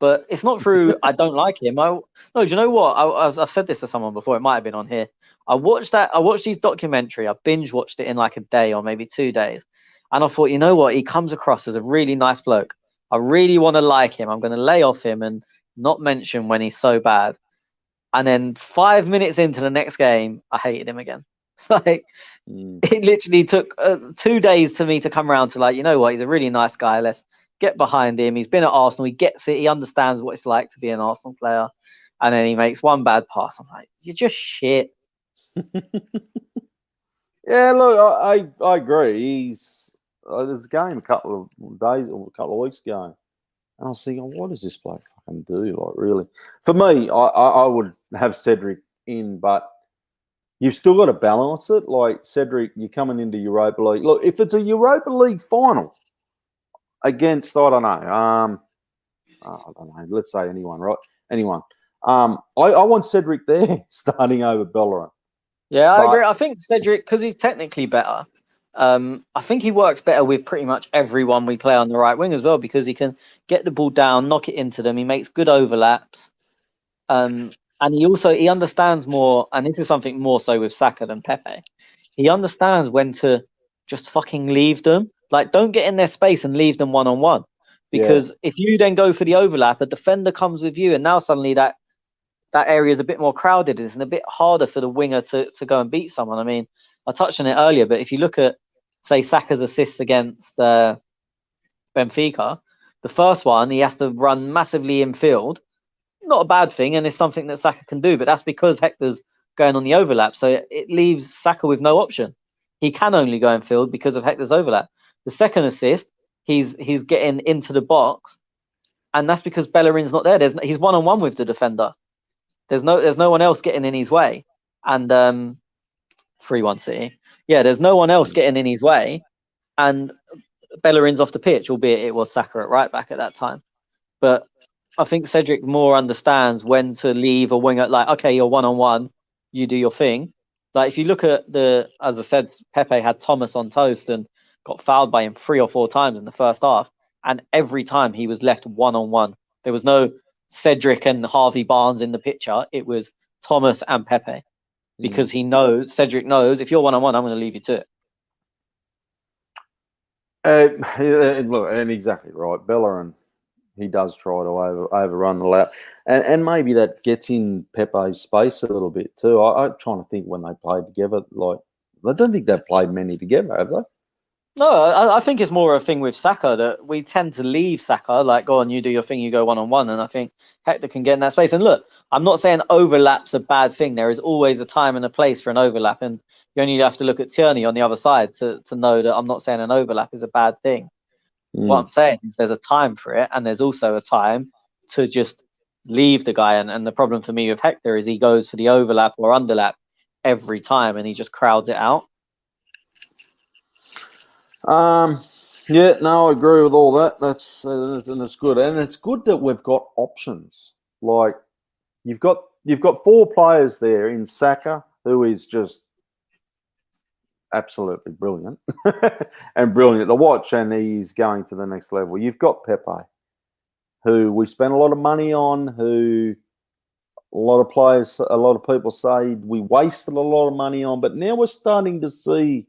S4: But it's not through I don't like him. No, do you know what? I've said this to someone before. It might have been on here. I watched his documentary. I binge watched it in like a day or maybe 2 days. And I thought, you know what? He comes across as a really nice bloke. I really want to like him. I'm going to lay off him and not mention when he's so bad. And then 5 minutes into the next game, I hated him again. Like, it literally took 2 days to me to come around to, like, you know what? He's a really nice guy. Let's get behind him. He's been at Arsenal. He gets it. He understands what it's like to be an Arsenal player. And then he makes one bad pass. I'm like, you're just shit.
S3: Yeah, look, I agree. There's a game a couple of days or a couple of weeks ago, and I was thinking, what does this bloke fucking do? Like, really? For me, I would have Cedric in, but you've still got to balance it. Like, Cedric, you're coming into Europa League. Look, if it's a Europa League final against, I don't know, let's say anyone, right? Anyone. I want Cedric there starting over Bellerin.
S4: Yeah, I agree. I think Cedric, because he's technically better, I think he works better with pretty much everyone we play on the right wing as well, because he can get the ball down, knock it into them. He makes good overlaps. And he understands more, and this is something more so with Saka than Pepe. He understands when to just fucking leave them. Like, don't get in their space and leave them one-on-one. Because if you then go for the overlap, a defender comes with you, and now suddenly that area is a bit more crowded. It's a bit harder for the winger to go and beat someone. I mean, I touched on it earlier, but if you look at, say, Saka's assist against Benfica, the first one, he has to run massively in field. Not a bad thing, and it's something that Saka can do, but that's because Hector's going on the overlap. So it leaves Saka with no option. He can only go in field because of Hector's overlap. The second assist, he's getting into the box, and that's because Bellerin's not there. He's one-on-one with the defender. There's no one else getting in his way. And 3-1 City. Yeah, there's no one else getting in his way. And Bellerin's off the pitch, albeit it was Saka at right back at that time. But I think Cedric more understands when to leave a winger. Like, okay, you're one-on-one, you do your thing. Like, if you look at as I said, Pepe had Thomas on toast and got fouled by him 3 or 4 times in the first half. And every time he was left one-on-one. There was no Cedric and Harvey Barnes in the picture. It was Thomas and Pepe. Because Cedric knows, if you're one-on-one, I'm going to leave you to
S3: it. Look, and exactly right. Bellerin, he does try to overrun the lap. And maybe that gets in Pepe's space a little bit too. I'm trying to think when they played together. Like, I don't think they've played many together, have they?
S4: No, I think it's more a thing with Saka that we tend to leave Saka, like, go on, you do your thing, you go one-on-one. And I think Hector can get in that space. And look, I'm not saying overlap's a bad thing. There is always a time and a place for an overlap. And you only have to look at Tierney on the other side to know that I'm not saying an overlap is a bad thing. What I'm saying is there's a time for it, and there's also a time to just leave the guy. And the problem for me with Hector is he goes for the overlap or underlap every time, and he just crowds it out.
S3: Yeah, no, I agree with all that. That's and it's good, and it's good that we've got options. Like you've got 4 players there in Saka, who is just absolutely brilliant and brilliant to watch, and he's going to the next level. You've got Pepe, who we spent a lot of money on, who a lot of people say we wasted a lot of money on, but now we're starting to see,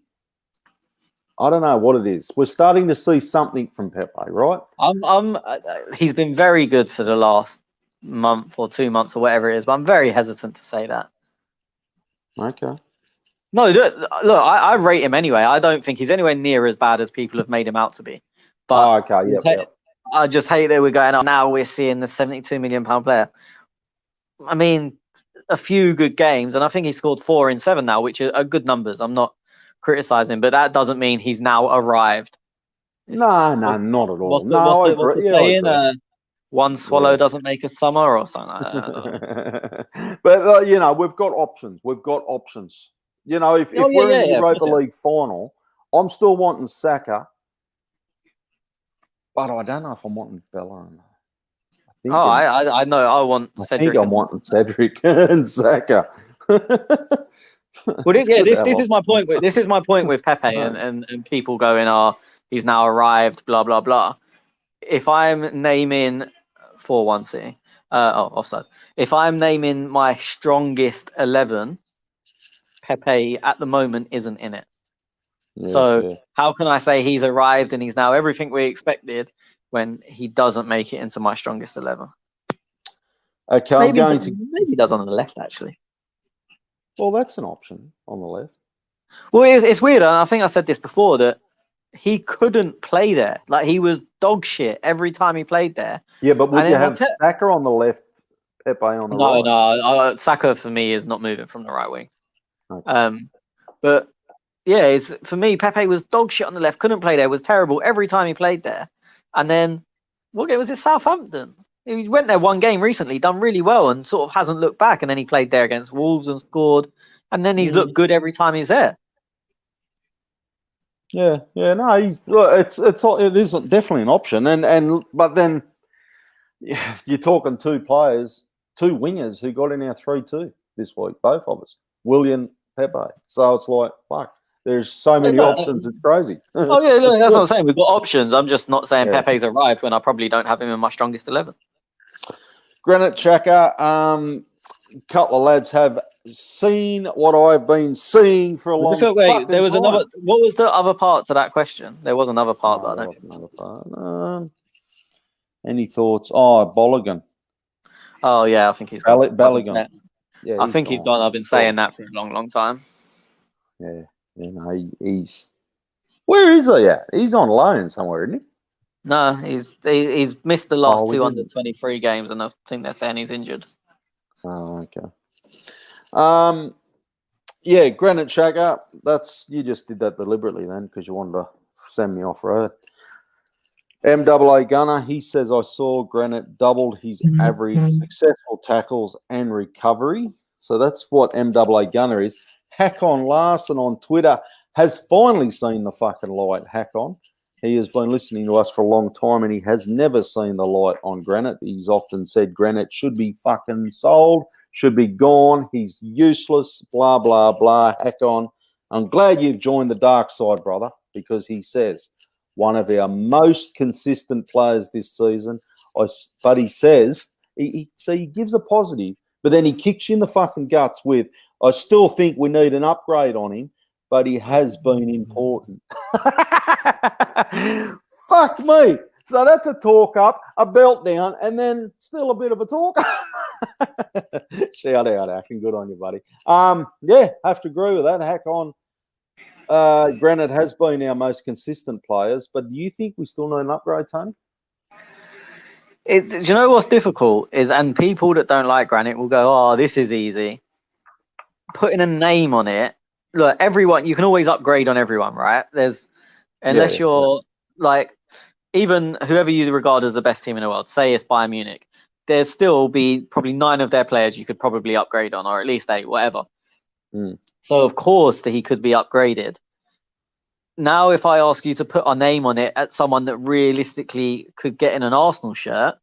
S3: I don't know what it is. We're starting to see something from Pepe, right?
S4: He's been very good for the last month or 2 months or whatever it is, but I'm very hesitant to say that.
S3: Okay.
S4: No, look, I rate him anyway. I don't think he's anywhere near as bad as people have made him out to be. But
S3: okay, yeah.
S4: I just hate that we're going on. Now we're seeing the £72 million player. I mean, a few good games, and I think he scored 4 in 7 now, which are good numbers. I'm not criticizing, but that doesn't mean he's now arrived.
S3: No, not at all.
S4: What's the saying? One swallow doesn't make a summer or something like
S3: that. But, we've got options. If we're in the Europa League final, I'm still wanting Saka, but I don't know if I'm wanting Bella.
S4: I know. I want Cedric.
S3: I think I'm wanting Cedric and Saka.
S4: Well, this is my point. This is my point with Pepe and people going, he's now arrived, blah blah blah. If I'm naming 4-1-C, offside. If I'm naming my strongest 11, Pepe at the moment isn't in it. How can I say he's arrived and he's now everything we expected when he doesn't make it into my strongest 11?
S3: Okay,
S4: maybe he does on the left actually.
S3: Well, that's an option on the left.
S4: Well, it's weird. And I think I said this before that he couldn't play there. Like he was dog shit every time he played there.
S3: Yeah, but would you have Saka on the left, Pepe on the right?
S4: No. Saka for me is not moving from the right wing. Okay. But yeah, for me, Pepe was dog shit on the left. Couldn't play there. Was terrible every time he played there. And then what game was it? Southampton. He went there one game recently, done really well, and sort of hasn't looked back. And then he played there against Wolves and scored. And then he's looked good every time he's there.
S3: Yeah, no, it is definitely an option, but then you're talking 2 players, 2 wingers who got in our 3-2 this week, both of us, Willian, Pepe. So it's like, fuck, there's so many options, it's crazy.
S4: Oh yeah, look, that's what I'm saying. We've got options. I'm just not saying Pepe's arrived when I probably don't have him in my strongest 11.
S3: Granite Xhaka, couple of lads have seen what I've been seeing for a long time. Wait,
S4: there was another. What was the other part to that question? There was another part, but I don't think.
S3: Another part. Any thoughts? Bolligan.
S4: Oh yeah, I think he's gone.
S3: Bellingham.
S4: Yeah, I think he's gone. I've been saying that for a long, long time.
S3: Yeah, he's. Where is he at? He's on loan somewhere, isn't he?
S4: No, he's missed the last 223 games, and I think they're saying he's injured.
S3: Oh, okay. Yeah, Granite Xhaka. You just did that deliberately then because you wanted to send me off road. MAA Gunner, he says, I saw Granite doubled his average successful tackles and recovery. So that's what MAA Gunner is. Hackon Larson on Twitter has finally seen the fucking light. Hackon. He has been listening to us for a long time and he has never seen the light on Granite. He's often said Granite should be fucking sold, should be gone. He's useless, blah, blah, blah. Hackon. I'm glad you've joined the dark side, brother, because he says one of our most consistent players this season. But he says, he gives a positive, but then he kicks you in the fucking guts with, I still think we need an upgrade on him, but he has been important. Fuck me. So that's a talk up, a belt down, and then still a bit of a talk up. Shout out, Hacken. Good on you, buddy. Yeah, have to agree with that. Hack on. Granite has been our most consistent players, but do you think we still need an upgrade, Tony?
S4: Do you know what's difficult is, and people that don't like Granite will go, "Oh, this is easy." Putting a name on it. Look, everyone, you can always upgrade on everyone, right? Unless you're like, even whoever you regard as the best team in the world, say it's Bayern Munich, there'd still be probably 9 of their players you could probably upgrade on, or at least 8, whatever. So of course that he could be upgraded. Now, if I ask you to put a name on it at someone that realistically could get in an Arsenal shirt,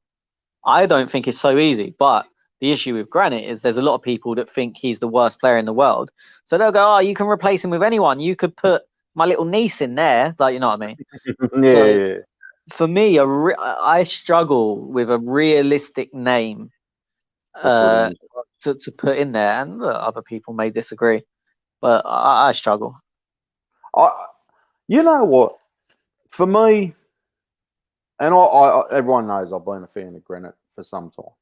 S4: I don't think it's so easy. But the issue with Granit is there's a lot of people that think he's the worst player in the world. So they'll go, oh, you can replace him with anyone. You could put my little niece in there. Like, you know what I mean?
S3: Yeah.
S4: For me, I struggle with a realistic name to put in there. And other people may disagree, but I struggle.
S3: You know what? For me, and I everyone knows I've been a fan of Granit for some time.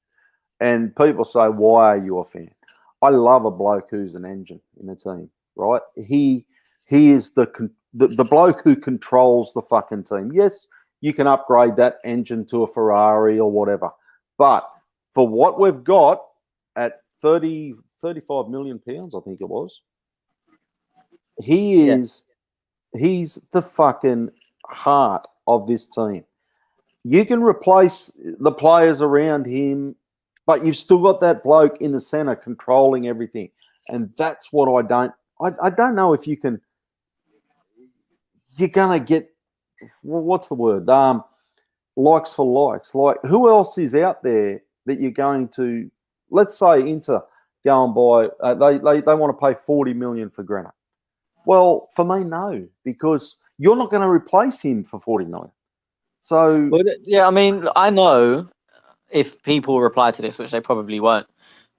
S3: And people say, why are you a fan? I love a bloke who's an engine in a team, right? He is the bloke who controls the fucking team. Yes, you can upgrade that engine to a Ferrari or whatever. But for what we've got at 35 million pounds, I think it was, he's the fucking heart of this team. You can replace the players around him, but you've still got that bloke in the center controlling everything. And that's what I don't know if you can, you're going to get, what's the word? Likes for likes. Like, who else is out there that you're going to, let's say Inter go and buy, they want to pay 40 million for Granit. Well, for me, no, because you're not going to replace him for 40 million. So,
S4: yeah, I mean, I know if people reply to this, which they probably won't,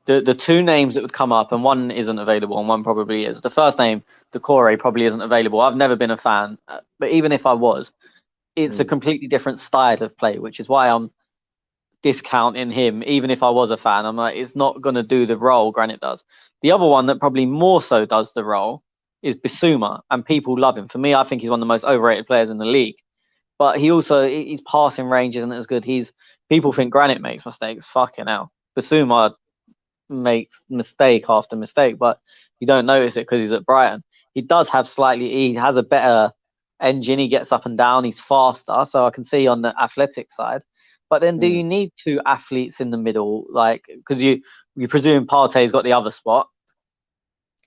S4: the 2 names that would come up, and one isn't available and one probably is. The first name, Decore, probably isn't available. I've never been a fan, but even if I was, it's a completely different style of play, which is why I'm discounting him. Even if I was a fan, I'm like, it's not going to do the role Granit does. The other one that probably more so does the role is Bissouma, and people love him. For me, I think he's one of the most overrated players in the league. But his passing range isn't as good. People think Granit makes mistakes. Fucking hell. Bissouma makes mistake after mistake, but you don't notice it because he's at Brighton. He has a better engine. He gets up and down. He's faster. So I can see on the athletic side. But then do you need 2 athletes in the middle? Like, because you presume Partey's got the other spot.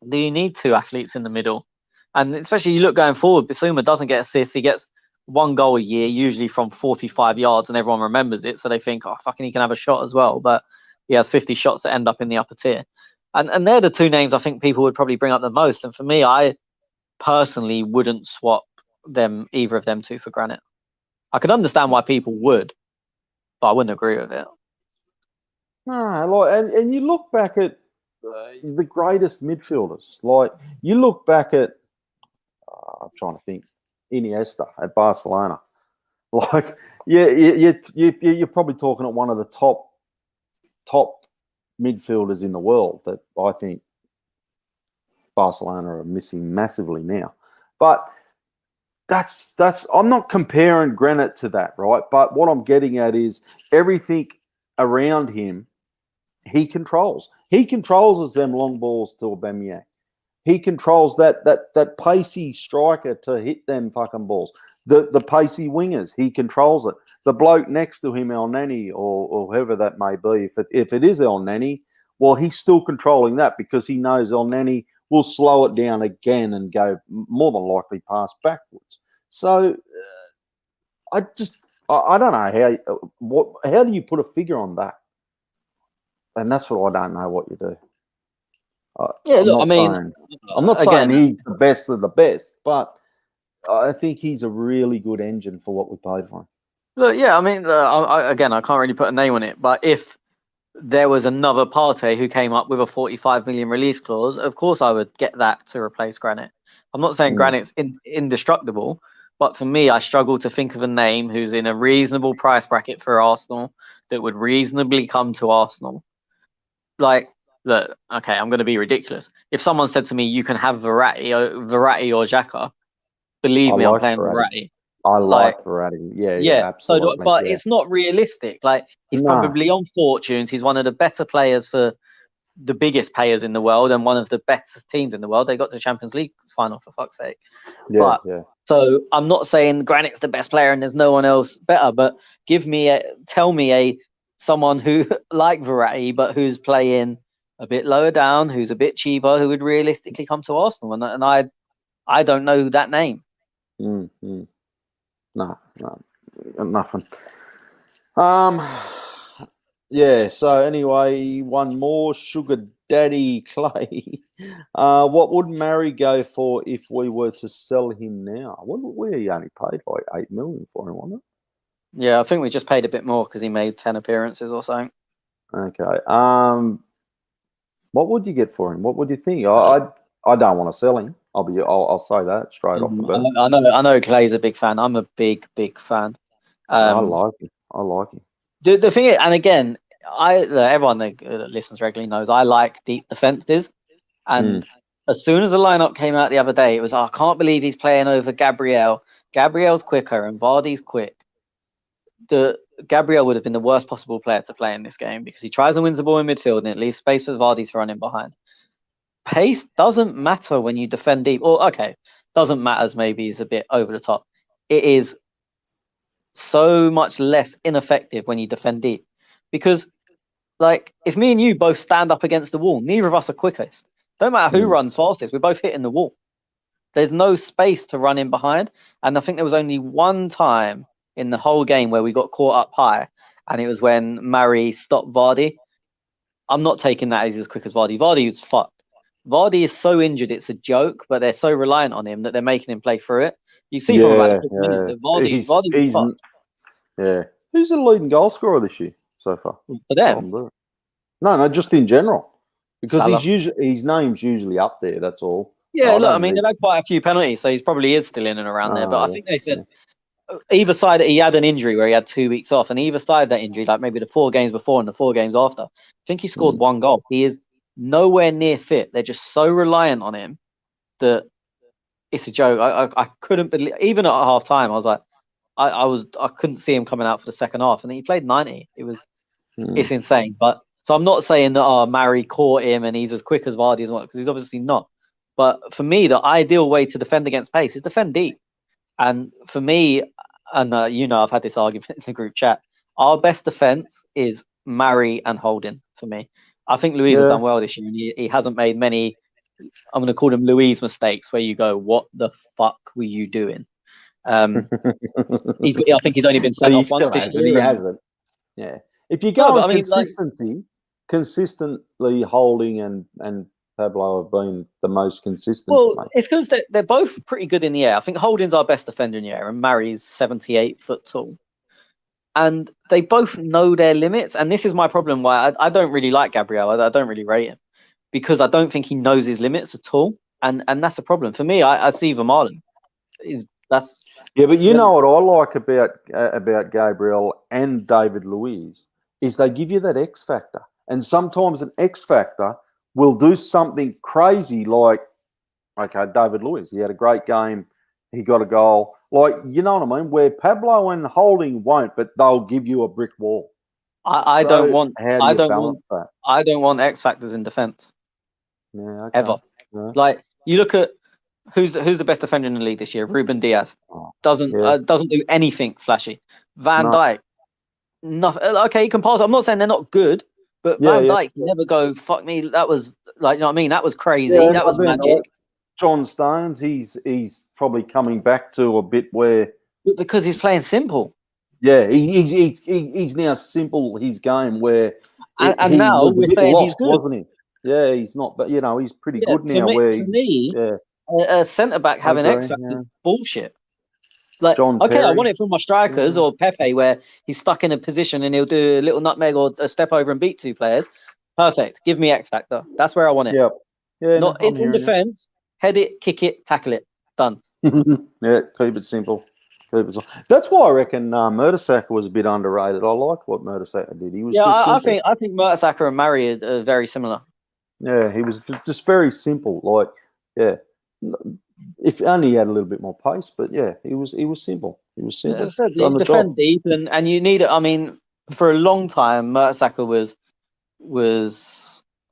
S4: Do you need 2 athletes in the middle? And especially you look going forward, Bissouma doesn't get assists. He gets 1 goal a year, usually from 45 yards, and everyone remembers it. So they think, oh, fucking, he can have a shot as well. But he has 50 shots that end up in the upper tier. And they're the 2 names I think people would probably bring up the most. And for me, I personally wouldn't swap either of them 2 for Granit. I could understand why people would, but I wouldn't agree with it.
S3: No, and you look back at the greatest midfielders. Like, you look back at, I'm trying to think, Iniesta at Barcelona. Like, you're probably talking at one of the top midfielders in the world that I think Barcelona are missing massively now. But that's I'm not comparing Granit to that, right? But what I'm getting at is everything around him, he controls. He controls as them long balls to Aubameyang. He controls that pacey striker to hit them fucking balls. The pacey wingers, he controls it. The bloke next to him, El Nani, or whoever that may be, if it is El Nani, well, he's still controlling that because he knows El Nani will slow it down again and go more than likely past backwards. So I don't know how do you put a figure on that? And that's what I don't know what you do. I'm not saying he's the best of the best, but I think he's a really good engine for what we paid for him.
S4: Look, yeah, I mean, I can't really put a name on it, but if there was another Partey who came up with a 45 million release clause, of course I would get that to replace Granit. I'm not saying Granit's indestructible, but for me, I struggle to think of a name who's in a reasonable price bracket for Arsenal that would reasonably come to Arsenal. Like, look, okay, I'm going to be ridiculous. If someone said to me, you can have Verratti or Xhaka, believe me, I'm playing Verratti.
S3: I like Verratti. Yeah, absolutely.
S4: So, but it's not realistic. Like, he's probably on fortunes. He's one of the better players for the biggest players in the world and one of the best teams in the world. They got to the Champions League final, for fuck's sake. But So I'm not saying Granit's the best player and there's no one else better, but tell me someone who like Verratti, but who's playing a bit lower down, who's a bit cheaper, who would realistically come to Arsenal, and I don't know that name.
S3: No, nothing. Yeah. So anyway, one more Sugar Daddy Clay. What would Murray go for if we were to sell him now? We only paid like 8 million for him, wasn't it?
S4: Yeah, I think we just paid a bit more because he made 10 appearances or something.
S3: Okay. What would you get for him? What would you think? I don't want to sell him. I'll say that straight off the bat.
S4: I know Clay's a big fan. I'm a big fan.
S3: I like him.
S4: The thing is, and again, everyone that listens regularly knows I like deep defenses, and as soon as the lineup came out the other day, it was I can't believe he's playing over Gabriel. Gabriel's quicker and Vardy's quick. Gabriel would have been the worst possible player to play in this game because he tries and wins the ball in midfield and it leaves space for Vardy to run in behind. Pace doesn't matter when you defend deep. Or okay, doesn't matter as maybe is a bit over the top. It is so much less ineffective when you defend deep because, like, if me and you both stand up against the wall, neither of us are quickest. Don't matter who runs fastest, we're both hitting the wall. There's no space to run in behind, and I think there was only one time in the whole game where we got caught up high, and it was when Murray stopped Vardy. I'm not taking that as quick as Vardy. Vardy was fucked. Vardy is so injured, it's a joke, but they're so reliant on him that they're making him play through it. You see from about 6 minutes that Vardy was fucked.
S3: Yeah. Who's the leading goal scorer this year so far?
S4: For them?
S3: No, just in general. Because
S4: Salah.
S3: his name's usually up there, that's all.
S4: Yeah, look, I mean, they've had quite a few penalties, so he probably is still in and around there. But I think they said either side, he had an injury where he had 2 weeks off, and either side of that injury, like maybe the 4 games before and the 4 games after, I think he scored 1 goal. He is nowhere near fit. They're just so reliant on him that it's a joke. I couldn't believe, even at half time, I was like, I couldn't see him coming out for the second half, and then he played 90. It's insane. But so I'm not saying that Murray caught him and he's as quick as Vardy as well, because he's obviously not. But for me, the ideal way to defend against pace is defend deep. And for me, and I've had this argument in the group chat, our best defense is Murray and Holding for me. I think Luiz has done well this year, and he hasn't made many, I'm going to call them Luiz mistakes, where you go, what the fuck were you doing? I think he's only been sent off once this year.
S3: He hasn't. Yeah. If you go consistently Holding and Pablo have been the most consistent.
S4: Well, it's because they're both pretty good in the air. I think Holding's our best defender in the air, and Murray's 78 foot tall. And they both know their limits. And this is my problem why I don't really like Gabriel. I don't really rate him because I don't think he knows his limits at all. And that's a problem. For me, I see Vermaelen. But
S3: you know what I like about Gabriel and David Luiz is they give you that X factor. And sometimes an X factor will do something crazy like, okay, David Luiz, he had a great game, he got a goal. Like, you know what I mean? Where Pablo and Holding won't, but they'll give you a brick wall.
S4: I don't want X factors in defence.
S3: Yeah, okay.
S4: Ever. Yeah. Like, you look at who's the best defender in the league this year? Ruben Diaz. Doesn't do anything flashy. Van Dijk. Nothing. Okay, he can pass. I'm not saying they're not good, but Van Dijk, you never go, fuck me, that was, like, you know what I mean? That was crazy. That was magic.
S3: John Stones, he's probably coming back to a bit where...
S4: Because he's playing simple.
S3: Yeah, he's now simple, his game, where...
S4: And now we're saying he's good.
S3: Wasn't he? Yeah, he's not, but, he's pretty good now.
S4: A centre-back having X-Factor is bullshit. Like, I want it from my strikers or Pepe, where he's stuck in a position and he'll do a little nutmeg or a step over and beat 2 players. Perfect. Give me X factor. That's where I want it.
S3: Yeah.
S4: Not in defense. Head it, kick it, tackle it. Done.
S3: Yeah, keep it simple. That's why I reckon Mertesacker was a bit underrated. I like what Mertesacker did. He was. Yeah,
S4: I think Mertesacker and Murray are very similar.
S3: Yeah, he was just very simple. Like, if only he had a little bit more pace, but he was simple. He was simple.
S4: As I said, you defend deep, and you need it. I mean, for a long time, Mertesacker was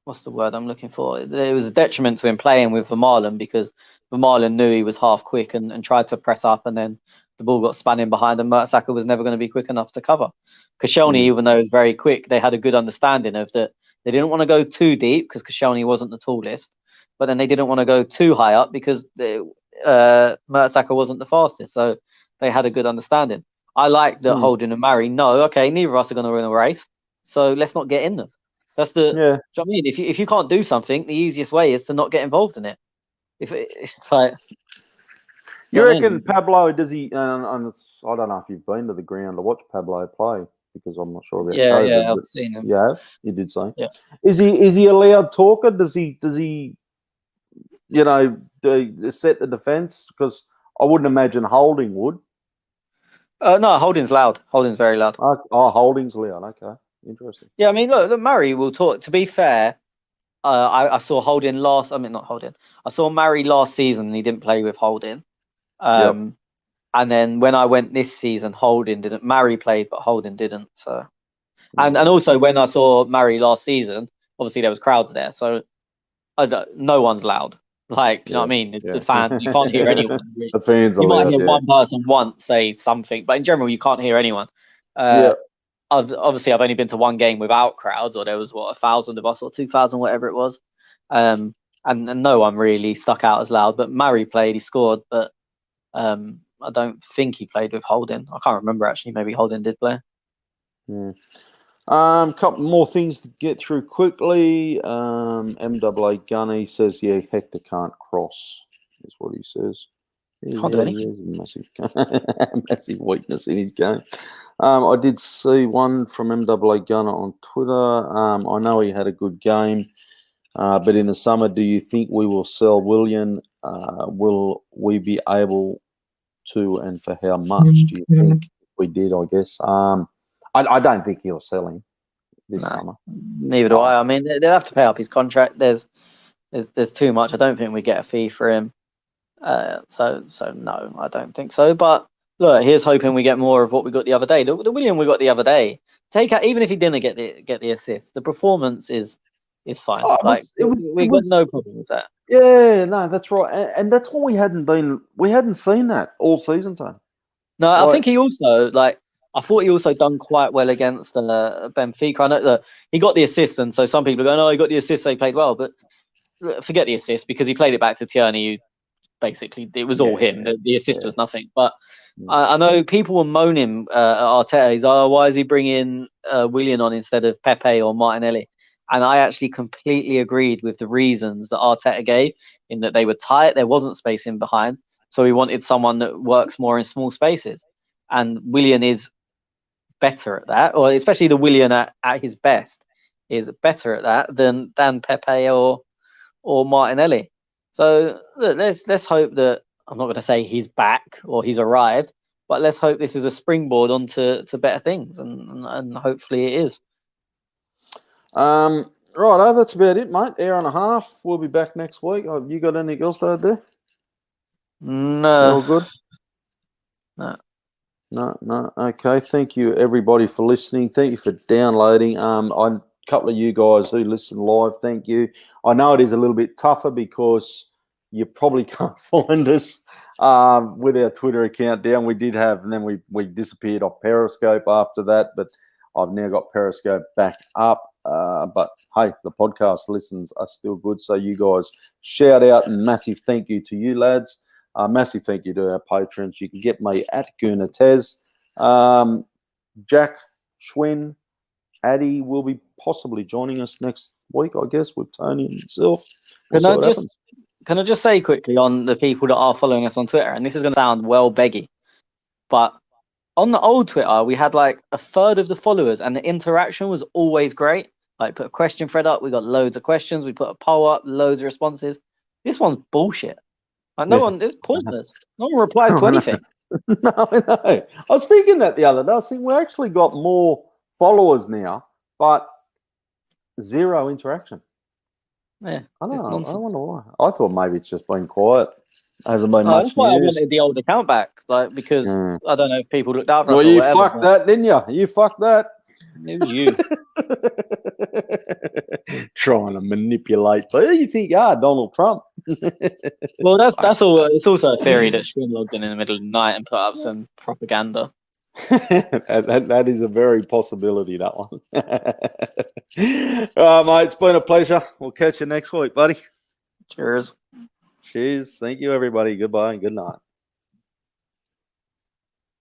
S4: what's the word I'm looking for? It was a detriment to him playing with Vermaelen because Vermaelen knew he was half quick and tried to press up, and then the ball got spun in behind, and Mertesacker was never going to be quick enough to cover. Koscielny, even though he was very quick, they had a good understanding of that. They didn't want to go too deep because Koscielny wasn't the tallest, but then they didn't want to go too high up because Mertesacker wasn't the fastest. So they had a good understanding. I like that Holding and Murray. No, okay, neither of us are going to win a race, so let's not get in them. That's the. Do you know what I mean? If you can't do something, the easiest way is to not get involved in it. If it's like,
S3: you reckon Pablo does he? I don't know if you've been to the ground to watch Pablo play because I'm not sure about COVID.
S4: Yeah, I've seen him.
S3: Yeah, you did say.
S4: Yeah.
S3: Is he a loud talker? Does he? You know, set the defence? Because I wouldn't imagine Holding would.
S4: No, Holding's loud. Holding's very loud.
S3: Holding's loud. Okay, interesting.
S4: Yeah, I mean, look, Murray will talk. To be fair, I saw Holding last. I mean, not Holding. I saw Murray last season, and he didn't play with Holding. And then when I went this season, Holding didn't. Murray played, but Holding didn't. So, and also when I saw Murray last season, obviously there was crowds there, so no one's loud. Like, you know what I mean? The fans, you can't hear anyone. Really.
S3: The fans are
S4: you might
S3: loud,
S4: hear one person once say something, but in general, you can't hear anyone. I've only been to one game without crowds, or there was 1,000 of us or 2,000, whatever it was, and no one really stuck out as loud. But Murray played, he scored, but I don't think he played with Holding. I can't remember actually. Maybe Holding did play.
S3: Couple more things to get through quickly. MWA Gunny says, yeah, Hector can't cross, is what he says.
S4: Can't do anything.
S3: Massive weakness in his game. I did see one from MWA Gunner on Twitter. I know he had a good game, but in the summer, do you think we will sell Willian? Will we be able to, and for how much do you think we did, I guess? I don't think he'll sell him this summer.
S4: Neither do I. I mean, they'll have to pay up his contract. There's too much. I don't think we get a fee for him. So no, I don't think so. But look, here's hoping we get more of what we got the other day. The William we got the other day. Take out, even if he didn't get the assist, the performance is fine. We got no problem with that.
S3: Yeah, no, that's right, and that's what we hadn't seen that all season time.
S4: No, I think he also I thought he also done quite well against Benfica. I know that he got the assist, and so some people are going, "Oh, he got the assist, so he played well." But forget the assist because he played it back to Tierney. Basically, it was all him. The assist was nothing. But I know people were moaning at Arteta. He's, why is he bringing Willian on instead of Pepe or Martinelli? And I actually completely agreed with the reasons that Arteta gave, in that they were tight, there wasn't space in behind, so he wanted someone that works more in small spaces. And Willian is better at that, or especially the Willian at his best is better at that than Pepe or Martinelli. So look, let's hope that, I'm not going to say he's back or he's arrived, but let's hope this is a springboard onto better things, and hopefully it is.
S3: Right, that's about it, mate. Hour and a half. We'll be back next week. Have you got anything else to add there?
S4: No.
S3: All good? No. Okay. Thank you, everybody, for listening. Thank you for downloading. A couple of you guys who listen live, thank you. I know it is a little bit tougher because you probably can't find us with our Twitter account down. We did have, and then we disappeared off Periscope after that, but I've now got Periscope back up. But hey, the podcast listens are still good. So you guys, shout out and massive thank you to you lads. Massive thank you to our patrons. You can get me at Gurnatez. Jack, Schwinn, Addy will be possibly joining us next week, I guess, with Tony and himself.
S4: Can I just say quickly on the people that are following us on Twitter, and this is going to sound well beggy, but on the old Twitter, we had like a third of the followers, and the interaction was always great. Like, put a question thread up, we got loads of questions. We put a poll up, loads of responses. This one's bullshit. Like, it's pointless. No one replies to anything.
S3: No, I know. I was thinking that the other day. I was thinking we actually got more followers now, but zero interaction.
S4: Yeah,
S3: I don't know. I wonder why. I thought maybe it's just been quiet. Hasn't been much
S4: that's why
S3: news.
S4: I wanted the old account back, because I don't know if people looked out for us.
S3: Well, you fucked that, didn't you? You fucked that.
S4: It was you.
S3: Trying to manipulate. But who do you think you are, Donald Trump?
S4: Well, that's all. It's also a theory that Shrin logged in the middle of the night and put up some propaganda.
S3: that is a very possibility, that one. All right, mate, it's been a pleasure. We'll catch you next week, buddy.
S4: Cheers.
S3: Cheers. Thank you, everybody. Goodbye and good night.